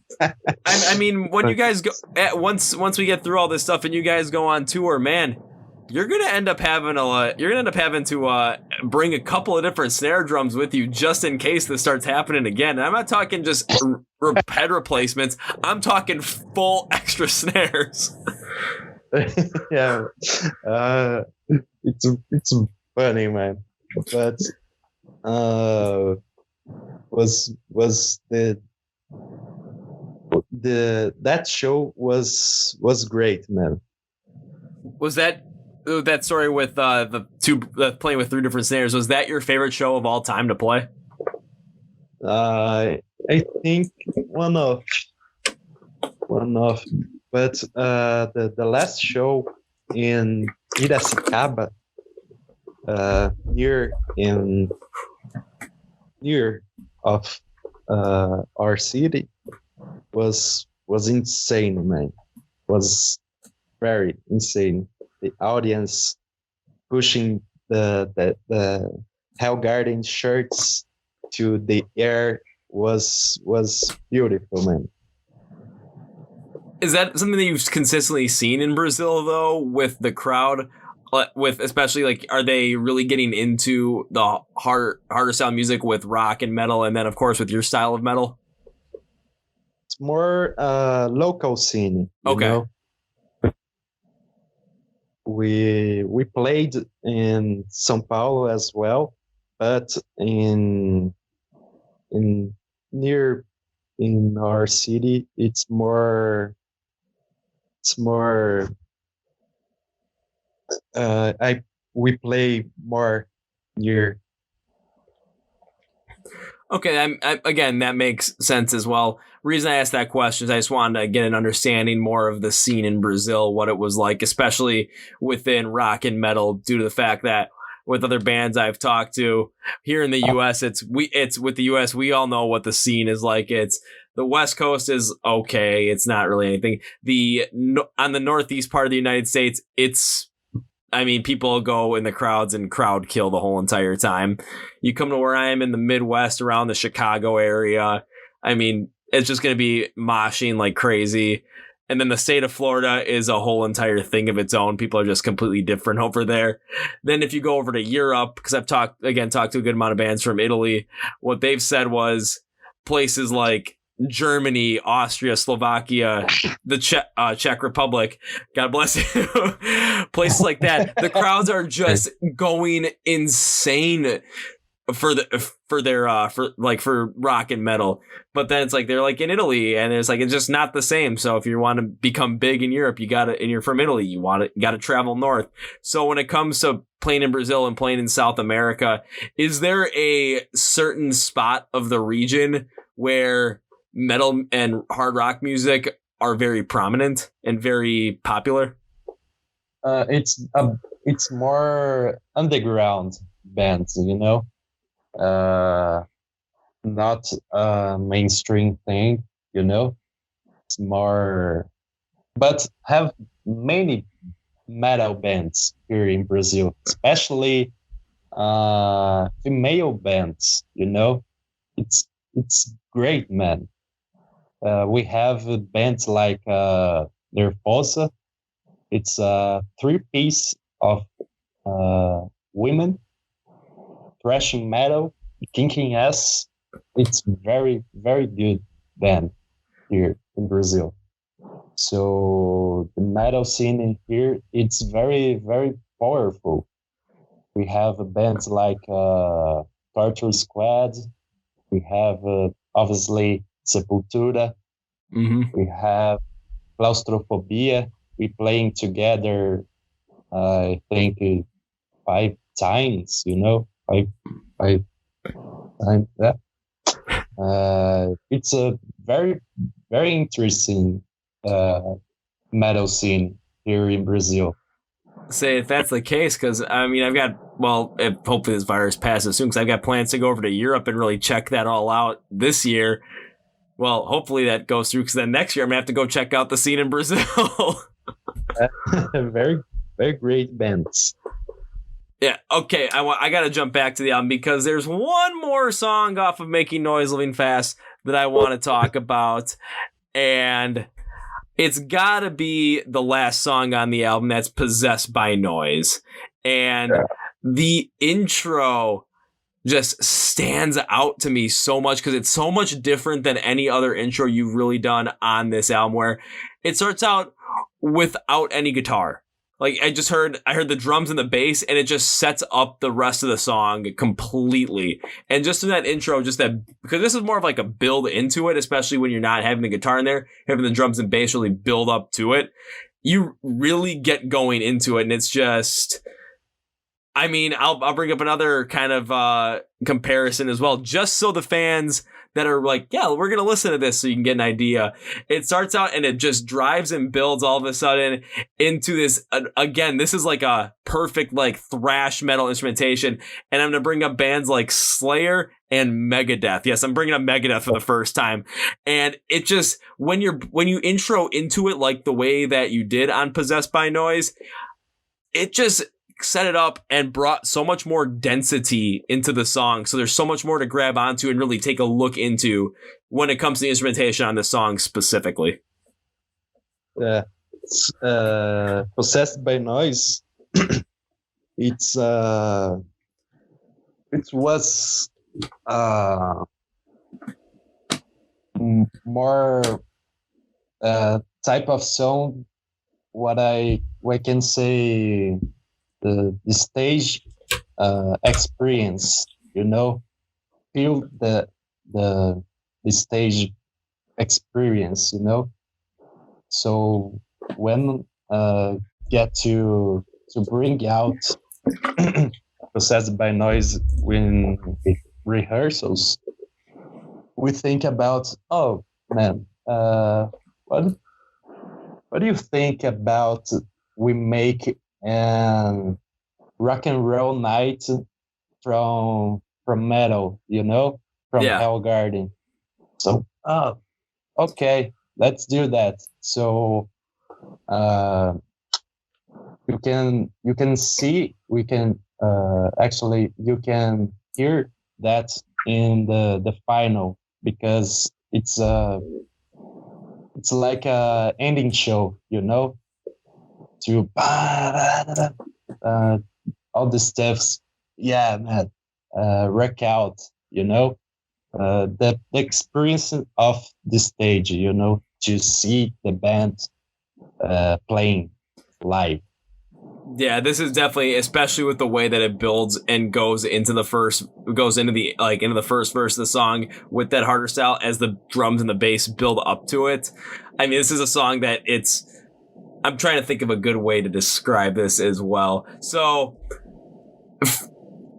mean, when you guys go once we get through all this stuff and you guys go on tour, man, you're gonna end up having to bring a couple of different snare drums with you just in case this starts happening again. And I'm not talking just head replacements. I'm talking full extra snares. Yeah, it's funny, man. But was the that show was great, man. Was that story with playing with 3 different snares? Was that your favorite show of all time to play? I think one of, but the last show in Piracicaba, near of our city, was insane, man. Was very insane. The audience pushing the HellgardeN shirts to the air was beautiful, man. Is that something that you've consistently seen in Brazil, though, with the crowd? With especially like, are they really getting into the harder style music with rock and metal, and then of course with your style of metal? It's more local scene. You know? We played in São Paulo as well, but in our city, it's more. We play more near. Okay, again, that makes sense as well. Reason I asked that question is I just wanted to get an understanding more of the scene in Brazil, what it was like, especially within rock and metal, due to the fact that with other bands I've talked to here in the U.S., it's with the U.S. we all know what the scene is like. It's the West Coast is okay, it's not really anything. On the Northeast part of the United States, people go in the crowds and crowd kill the whole entire time. You come to where I am in the Midwest around the Chicago area, it's just going to be moshing like crazy. And then the state of Florida is a whole entire thing of its own. People are just completely different over there. Then if you go over to Europe, because I've talked to a good amount of bands from Italy, what they've said was places like Germany, Austria, Slovakia, the Czech Republic, God bless you, places like that, the crowds are just going insane for rock and metal. But then it's like they're like in Italy, and it's just not the same. So if you want to become big in Europe, and you're from Italy, you got to travel north. So when it comes to playing in Brazil and playing in South America, is there a certain spot of the region where metal and hard rock music are very prominent and very popular? It's more underground bands, not a mainstream thing, It's more, but have many metal bands here in Brazil, especially female bands. It's great, man. We have bands like Nervosa. It's a 3-piece of women thrashing metal, kicking ass. It's very, very good band here in Brazil. So the metal scene in here, it's very, very powerful. We have bands like Torture Squad. We have obviously Sepultura. Mm-hmm. We have Claustrophobia. We're playing together, I think, 5 times, five times. Yeah. It's a very, very interesting metal scene here in Brazil. Say if that's the case, because I mean, if hopefully this virus passes soon, because I've got plans to go over to Europe and really check that all out this year. Well, hopefully that goes through, because then next year I'm gonna have to go check out the scene in Brazil. Very, very great bands. Yeah, okay, I gotta jump back to the album, because there's one more song off of Making Noise Living Fast that I want to talk about, and it's gotta be the last song on the album. That's Possessed by Noise. And the intro just stands out to me so much, because it's so much different than any other intro you've really done on this album, where it starts out without any guitar. Like, I heard the drums and the bass, and it just sets up the rest of the song completely. And just in that intro, because this is more of like a build into it, especially when you're not having the guitar in there, having the drums and bass really build up to it, you really get going into it. And it's just, I mean, I'll bring up another kind of comparison as well, just so the fans that are like, yeah, we're going to listen to this so you can get an idea. It starts out and it just drives and builds all of a sudden into this. Again, this is like a perfect like thrash metal instrumentation. And I'm going to bring up bands like Slayer and Megadeth. Yes, I'm bringing up Megadeth for the first time. And it just, when you intro into it like the way that you did on Possessed by Noise, it just set it up and brought so much more density into the song. So there's so much more to grab onto and really take a look into when it comes to the instrumentation on the song specifically. Possessed by Noise. It was more type of song. What I can say. The stage experience, feel the stage experience, So when get to bring out Possessed by Noise when rehearsals, we think about, oh man, what do you think about we make and rock and roll night from metal, from HellgardeN. So, okay, let's do that. So, you can see, we can actually you can hear that in the final, because it's like a ending show, to all the stuffs, man, wreck out, the experience of the stage, to see the band playing live. Yeah, this is definitely, especially with the way that it builds and goes into the first verse of the song with that harder style as the drums and the bass build up to it. I mean, this is a song that I'm trying to think of a good way to describe this as well. So,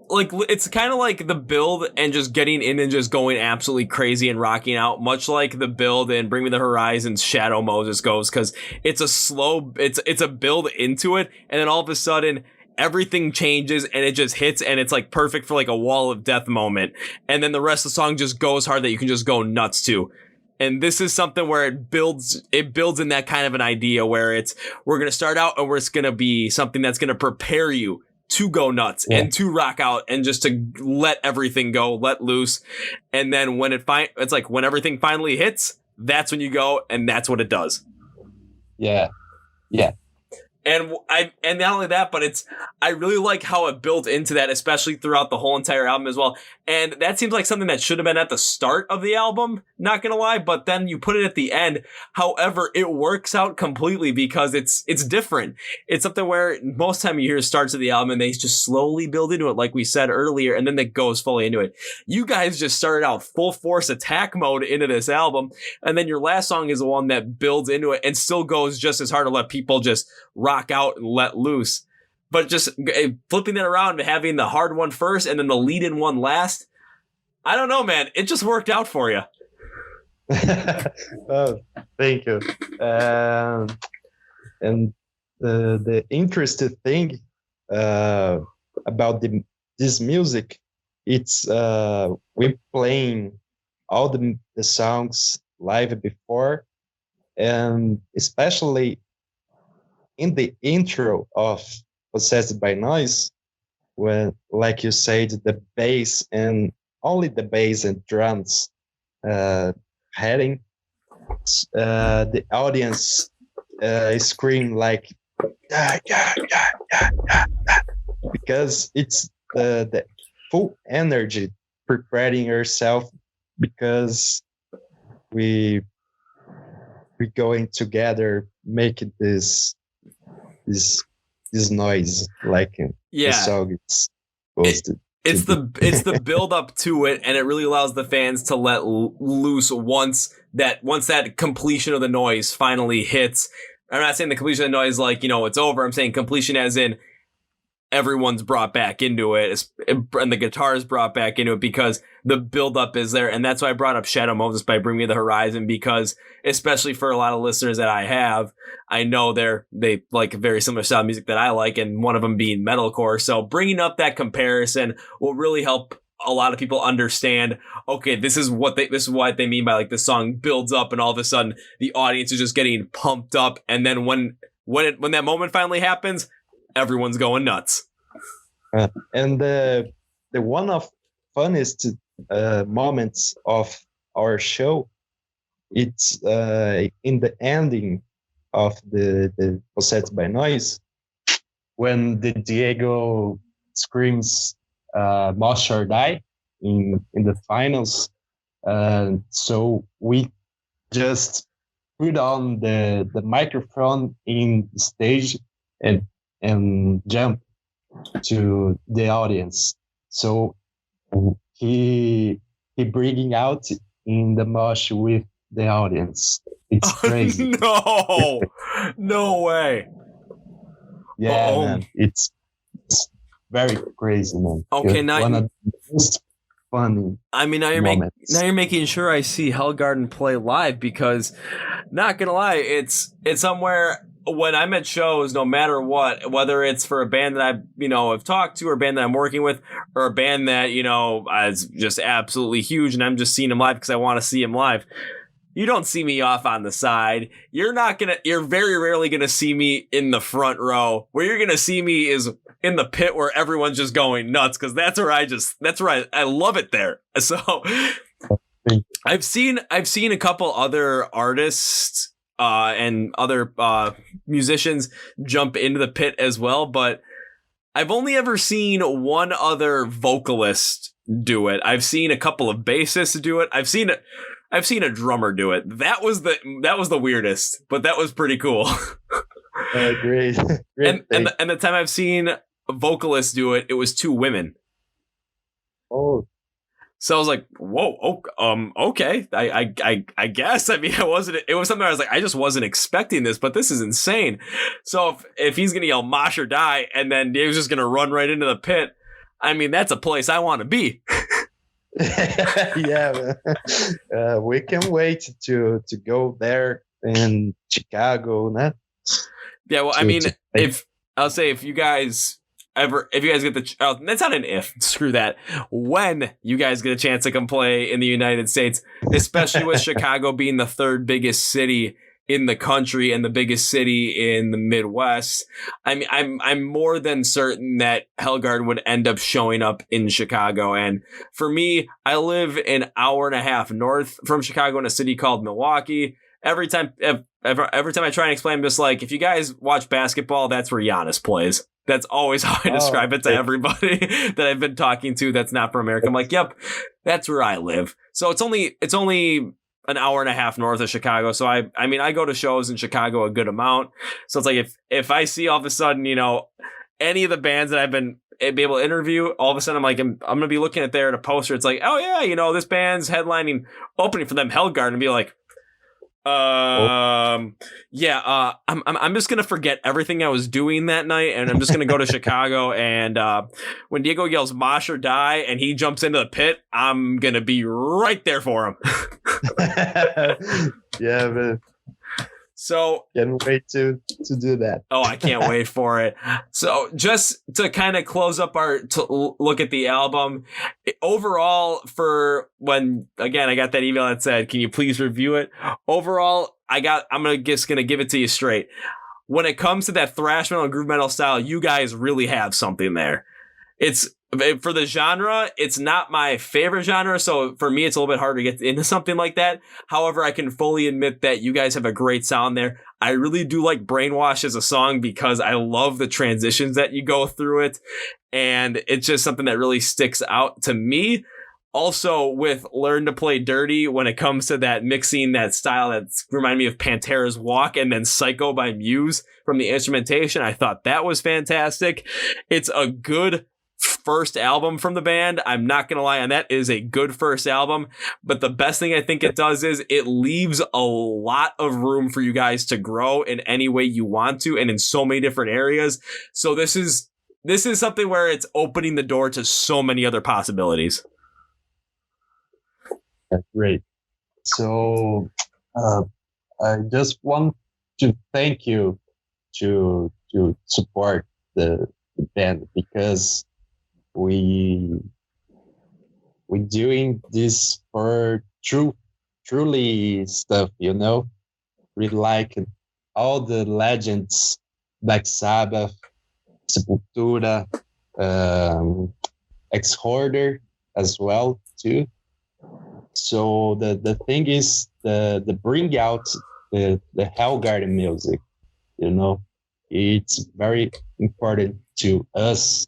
like, it's kind of like the build and just getting in and just going absolutely crazy and rocking out, much like the build in Bring Me the Horizon's Shadow Moses goes, because it's a build into it, and then all of a sudden everything changes and it just hits, and it's like perfect for like a wall of death moment, and then the rest of the song just goes hard that you can just go nuts to. And this is something where it builds in that kind of an idea where we're going to start out and it's going to be something that's going to prepare you to go nuts and to rock out and just to let everything go, let loose. And then when it's like when everything finally hits, that's when you go, and that's what it does. Yeah. And not only that, but I really like how it built into that, especially throughout the whole entire album as well. And that seems like something that should have been at the start of the album, not gonna lie, but then you put it at the end. However, it works out completely because it's different. It's something where most time you hear starts of the album and they just slowly build into it, like we said earlier, and then it goes fully into it. You guys just started out full force attack mode into this album, and then your last song is the one that builds into it and still goes just as hard to let people just rock out and let loose. But just flipping that around and having the hard one first and then the lead-in one last, I don't know, man. It just worked out for you. Oh, thank you. And the interesting thing uh, about this music, it's we playing all the songs live before, and especially in the intro of Possessed by Noise, when, like you said, the bass and only the bass and drums uh, heading, the audience scream like yeah, yeah, yeah, yeah, yeah, yeah, because it's the full energy preparing yourself, because we we going together making this this noise like the Yeah. song is supposed to be. It's the build up to it, and it really allows the fans to let loose once that completion of the noise finally hits. I'm not saying the completion of the noise like, it's over. I'm saying completion as in everyone's brought back into it, and the guitar is brought back into it, because the buildup is there. And that's why I brought up Shadow Moses by Bring Me the Horizon, because especially for a lot of listeners that I have, I know they like very similar style of music that I like, and one of them being metalcore. So bringing up that comparison will really help a lot of people understand, okay, this is what they mean by like the song builds up and all of a sudden the audience is just getting pumped up, and then when that moment finally happens, everyone's going nuts. And the one of funnest moments of our show, it's in the ending of the Possessed by Noise, when the Diego screams "Must or Die" in the finals. So we just put on the microphone in the stage and jump to the audience. So he bringing out in the mosh with the audience. It's crazy. No way. Yeah, man. It's very crazy, man. Okay, it's now one of the most funny. I mean, now you're making sure I see HellgardeN play live, because, not gonna lie, it's somewhere. When I'm at shows, no matter what, whether it's for a band that I, have talked to, or a band that I'm working with, or a band that, is just absolutely huge, and I'm just seeing them live because I want to see them live, you don't see me off on the side. You're very rarely gonna see me in the front row. Where you're gonna see me is in the pit, where everyone's just going nuts, because that's where I love it there. So I've seen a couple other artists and other musicians jump into the pit as well, but I've only ever seen one other vocalist do it. I've seen a couple of bassists do it. I've seen a drummer do it. That was the weirdest, but that was pretty cool. Great. and the time I've seen a vocalist do it, it was two women. Oh. So I was like, whoa, okay. I guess. I mean, it was something I was like, I just wasn't expecting this, but this is insane. So if he's going to yell "Mosh or Die" and then Dave's just going to run right into the pit, I mean, that's a place I want to be. Yeah, man. We can wait to go there in Chicago. Nah? Yeah, well, I mean, if you guys get that's not an if, screw that. When you guys get a chance to come play in the United States, especially with Chicago being the third biggest city in the country and the biggest city in the Midwest, I mean, I'm more than certain that HellgardeN would end up showing up in Chicago. And for me, I live an hour and a half north from Chicago in a city called Milwaukee. Every time I try and explain, I'm just like, if you guys watch basketball, that's where Giannis plays. That's always how I describe it to everybody that I've been talking to that's not from America. I'm like, yep, that's where I live. So it's only an hour and a half north of Chicago. So I mean, I go to shows in Chicago a good amount. So it's like, if I see all of a sudden, any of the bands that I've been able to interview, all of a sudden I'm going to be looking at a poster. It's like, oh yeah, this band's headlining, opening for them, HellgardeN, and be like, I'm just gonna forget everything I was doing that night, and I'm just gonna go to Chicago, and when Diego yells "Mosh or Die" and he jumps into the pit, I'm gonna be right there for him. Yeah, man. So Can't wait to do that. Oh, I can't wait for it. So just to kind of close up look at the album overall, for when, again, I got that email that said, can you please review it? Overall, I'm just going to give it to you straight. When it comes to that thrash metal and groove metal style, you guys really have something there. It's, for the genre, it's not my favorite genre, so for me, it's a little bit harder to get into something like that. However, I can fully admit that you guys have a great sound there. I really do like Brainwash as a song because I love the transitions that you go through it, and it's just something that really sticks out to me. Also, with Learn to Play Dirty, when it comes to that mixing, that style that's reminded me of Pantera's Walk and then Psycho by Muse from the instrumentation, I thought that was fantastic. It's a good first album from the band. I'm not going to lie on that. It is a good first album, but the best thing I think it does is it leaves a lot of room for you guys to grow in any way you want to and in so many different areas. So this is something where it's opening the door to so many other possibilities. That's great. So I just want to thank you to support the band, because we doing this for truly stuff, you know. We like all the legends, Black Sabbath, Sepultura, ex-Hoarder as well too. So the thing is the bring out the HellgardeN music, you know. It's very important to us,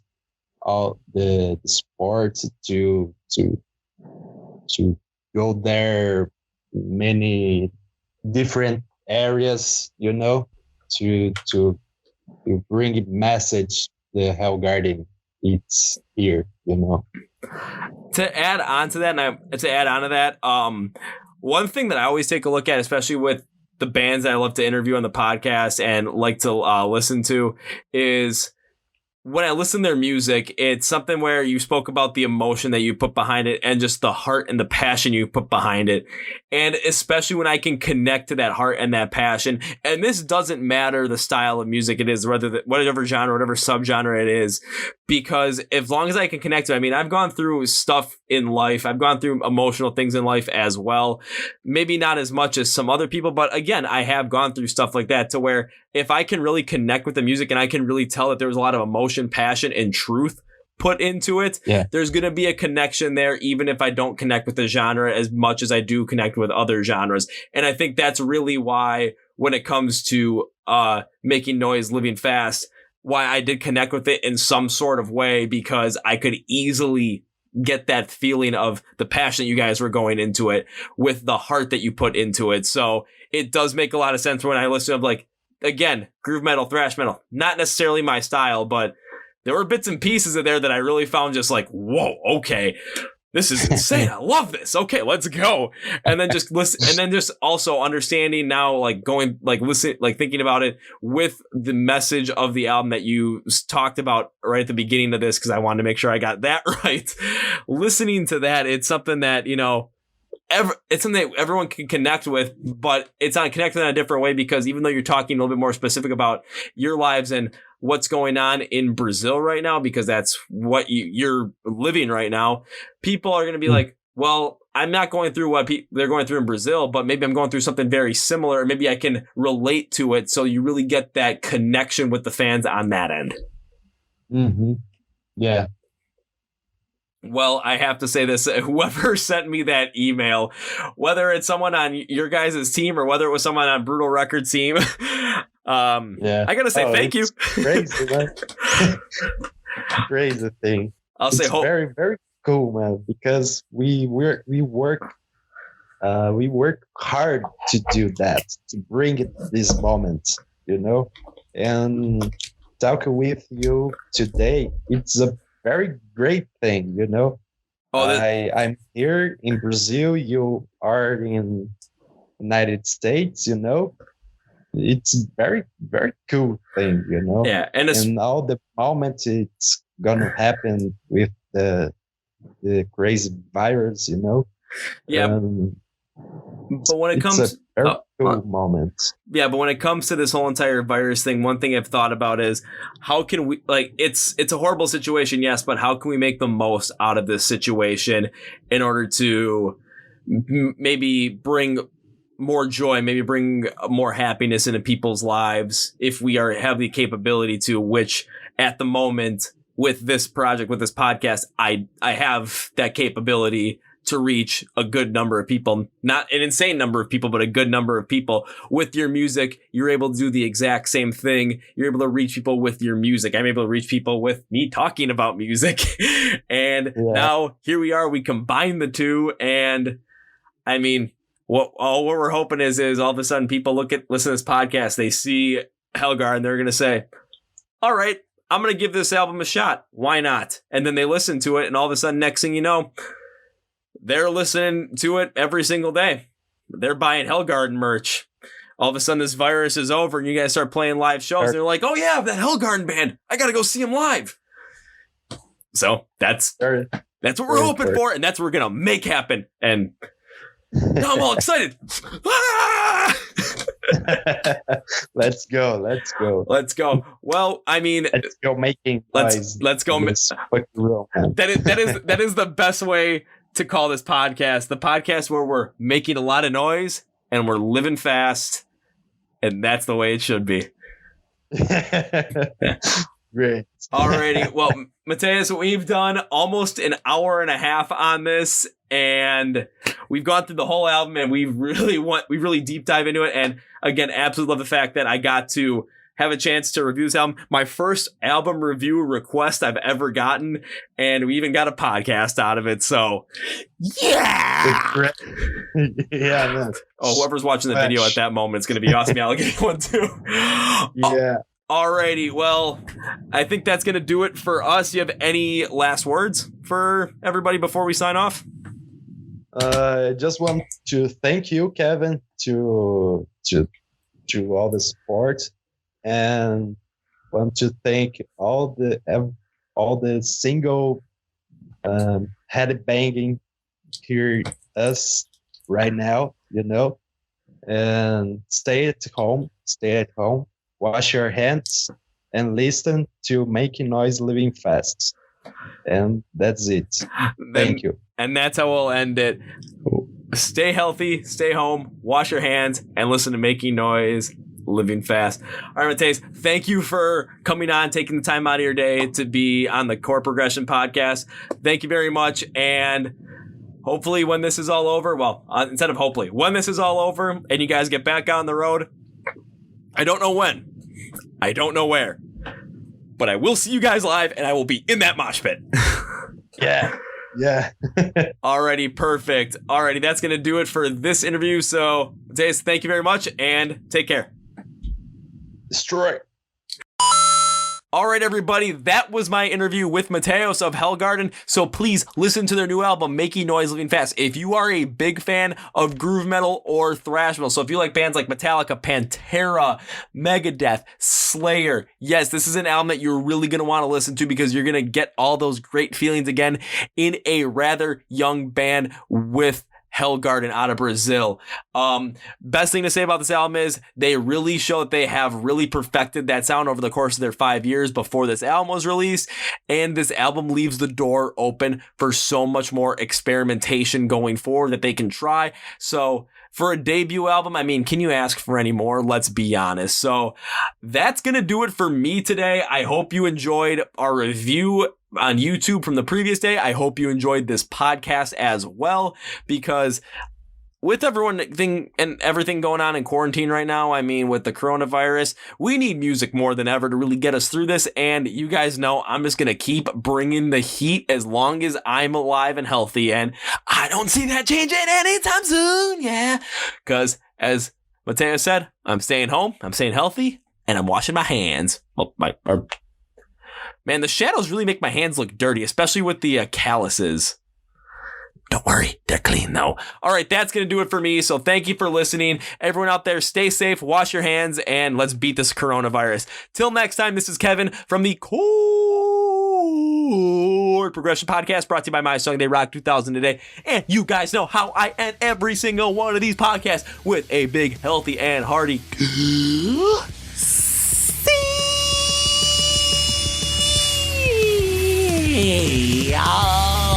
all the sports, to go there many different areas, you know, to bring a message. The HellgardeN, it's here, you know. To add on to that, one thing that I always take a look at, especially with the bands that I love to interview on the podcast and like to listen to, is when I listen to their music, it's something where you spoke about the emotion that you put behind it and just the heart and the passion you put behind it. And especially when I can connect to that heart and that passion. And this doesn't matter the style of music it is, whatever genre, whatever subgenre it is, because as long as I can connect to it, I mean, I've gone through stuff in life. I've gone through emotional things in life as well. Maybe not as much as some other people, but again, I have gone through stuff like that, to where if I can really connect with the music and I can really tell that there was a lot of emotion, passion, and truth put into it, there's going to be a connection there, even if I don't connect with the genre as much as I do connect with other genres. And I think that's really why, when it comes to Making Noise, Living Fast, why I did connect with it in some sort of way, because I could easily get that feeling of the passion that you guys were going into it with the heart that you put into it. So it does make a lot of sense when I listen to, like, again, groove metal, thrash metal, not necessarily my style, but there were bits and pieces of there that I really found just like, whoa, okay, this is insane. I love this. Okay, let's go. And then just listen, and then just also understanding now, like going, like listen, like thinking about it with the message of the album that you talked about right at the beginning of this, because I wanted to make sure I got that right. Listening to that, it's something that, you know, it's something that everyone can connect with, but it's not connected in a different way, because even though you're talking a little bit more specific about your lives and what's going on in Brazil right now, because that's what you're living right now, people are going to be like, well, I'm not going through what they're going through in Brazil, but maybe I'm going through something very similar, or maybe I can relate to it. So you really get that connection with the fans on that end. Mm-hmm. Yeah. Well, I have to say this, whoever sent me that email, whether it's someone on your guys' team or whether it was someone on Brutal Records team, I got to say thank you. Crazy, man. Crazy thing. It's very, very cool, man, because we work hard to do that, to bring it this moment, you know, and talking with you today, it's a very great thing, you know. I'm here in Brazil, you are in United States, you know. It's very, very cool thing, you know. Yeah, and all the moments it's gonna happen with the crazy virus, you know. Yeah. But when it comes, a very cool moment. Yeah, but when it comes to this whole entire virus thing, one thing I've thought about is how can we, like, it's a horrible situation, yes, but how can we make the most out of this situation in order to maybe bring more joy, maybe bring more happiness into people's lives if we have the capability to, which at the moment with this project, with this podcast, I have that capability to reach a good number of people, not an insane number of people, but a good number of people. With your music, you're able to do the exact same thing. You're able to reach people with your music. I'm able to reach people with me talking about music. And now here we are, we combine the two. And I mean, what we're hoping is all of a sudden people listen to this podcast, they see HellgardeN, and they're going to say, all right, I'm going to give this album a shot. Why not? And then they listen to it. And all of a sudden, next thing you know, they're listening to it every single day. They're buying HellgardeN merch. All of a sudden, this virus is over, and you guys start playing live shows. And they're like, "Oh yeah, that HellgardeN band! I gotta go see them live." So that's what we're hoping for, and that's what we're gonna make happen. And now I'm all excited. Let's go. Well, I mean, let's go making noise. Let's go. That is the best way to call this podcast, the podcast where we're making a lot of noise and we're living fast, and that's the way it should be. Great. Alrighty. Well, Matheus, we've done almost an hour and a half on this, and we've gone through the whole album, and we really deep dive into it. And again, absolutely love the fact that I got to have a chance to review this album. My first album review request I've ever gotten, and we even got a podcast out of it. So, yeah! Yeah, man. Oh, whoever's watching the video at that moment is going to be awesome. I'll get one too. Yeah. Alrighty, well, I think that's going to do it for us. Do you have any last words for everybody before we sign off? Just want to thank you, Kevin, to all the support, and want to thank all the single head banging here us right now, and stay at home, wash your hands, and listen to Making Noise Living Fast. And that's it. Thank you. And that's how we'll end it. Stay healthy, stay home, wash your hands, and listen to Making Noise Living Fast. All right, Matheus, thank you for coming on, taking the time out of your day to be on the Chord Progression podcast. Thank you very much. And hopefully when this is all over, when this is all over and you guys get back on the road, I don't know when, I don't know where, but I will see you guys live, and I will be in that mosh pit. Yeah. Alrighty, perfect. Alrighty, that's going to do it for this interview. So, Matheus, thank you very much, and take care. Destroy. All right, everybody, that was my interview with Matheus of HellgardeN. So please listen to their new album, Making Noise Living Fast. If you are a big fan of groove metal or thrash metal, so if you like bands like Metallica, Pantera, Megadeth, Slayer, yes, this is an album that you're really going to want to listen to, because you're going to get all those great feelings again in a rather young band with HellgardeN out of Brazil. Best thing to say about this album is they really show that they have really perfected that sound over the course of their 5 years before this album was released, and this album leaves the door open for so much more experimentation going forward that they can try. So for a debut album, I mean, can you ask for any more? Let's be honest. So that's gonna do it for me today. I hope you enjoyed our review on YouTube from the previous day. I hope you enjoyed this podcast as well, because with everything going on in quarantine right now, I mean, with the coronavirus, we need music more than ever to really get us through this. And you guys know I'm just going to keep bringing the heat as long as I'm alive and healthy. And I don't see that changing anytime soon. Yeah. Because as Matheus said, I'm staying home, I'm staying healthy, and I'm washing my hands. Well, man, the shadows really make my hands look dirty, especially with the calluses. Don't worry, they're clean though. All right, that's going to do it for me. So thank you for listening. Everyone out there, stay safe, wash your hands, and let's beat this coronavirus. Till next time, this is Kevin from the Chord Chord Progression Podcast, brought to you by My Song They Rock 2000 Today. And you guys know how I end every single one of these podcasts with a big, healthy, and hearty see ya.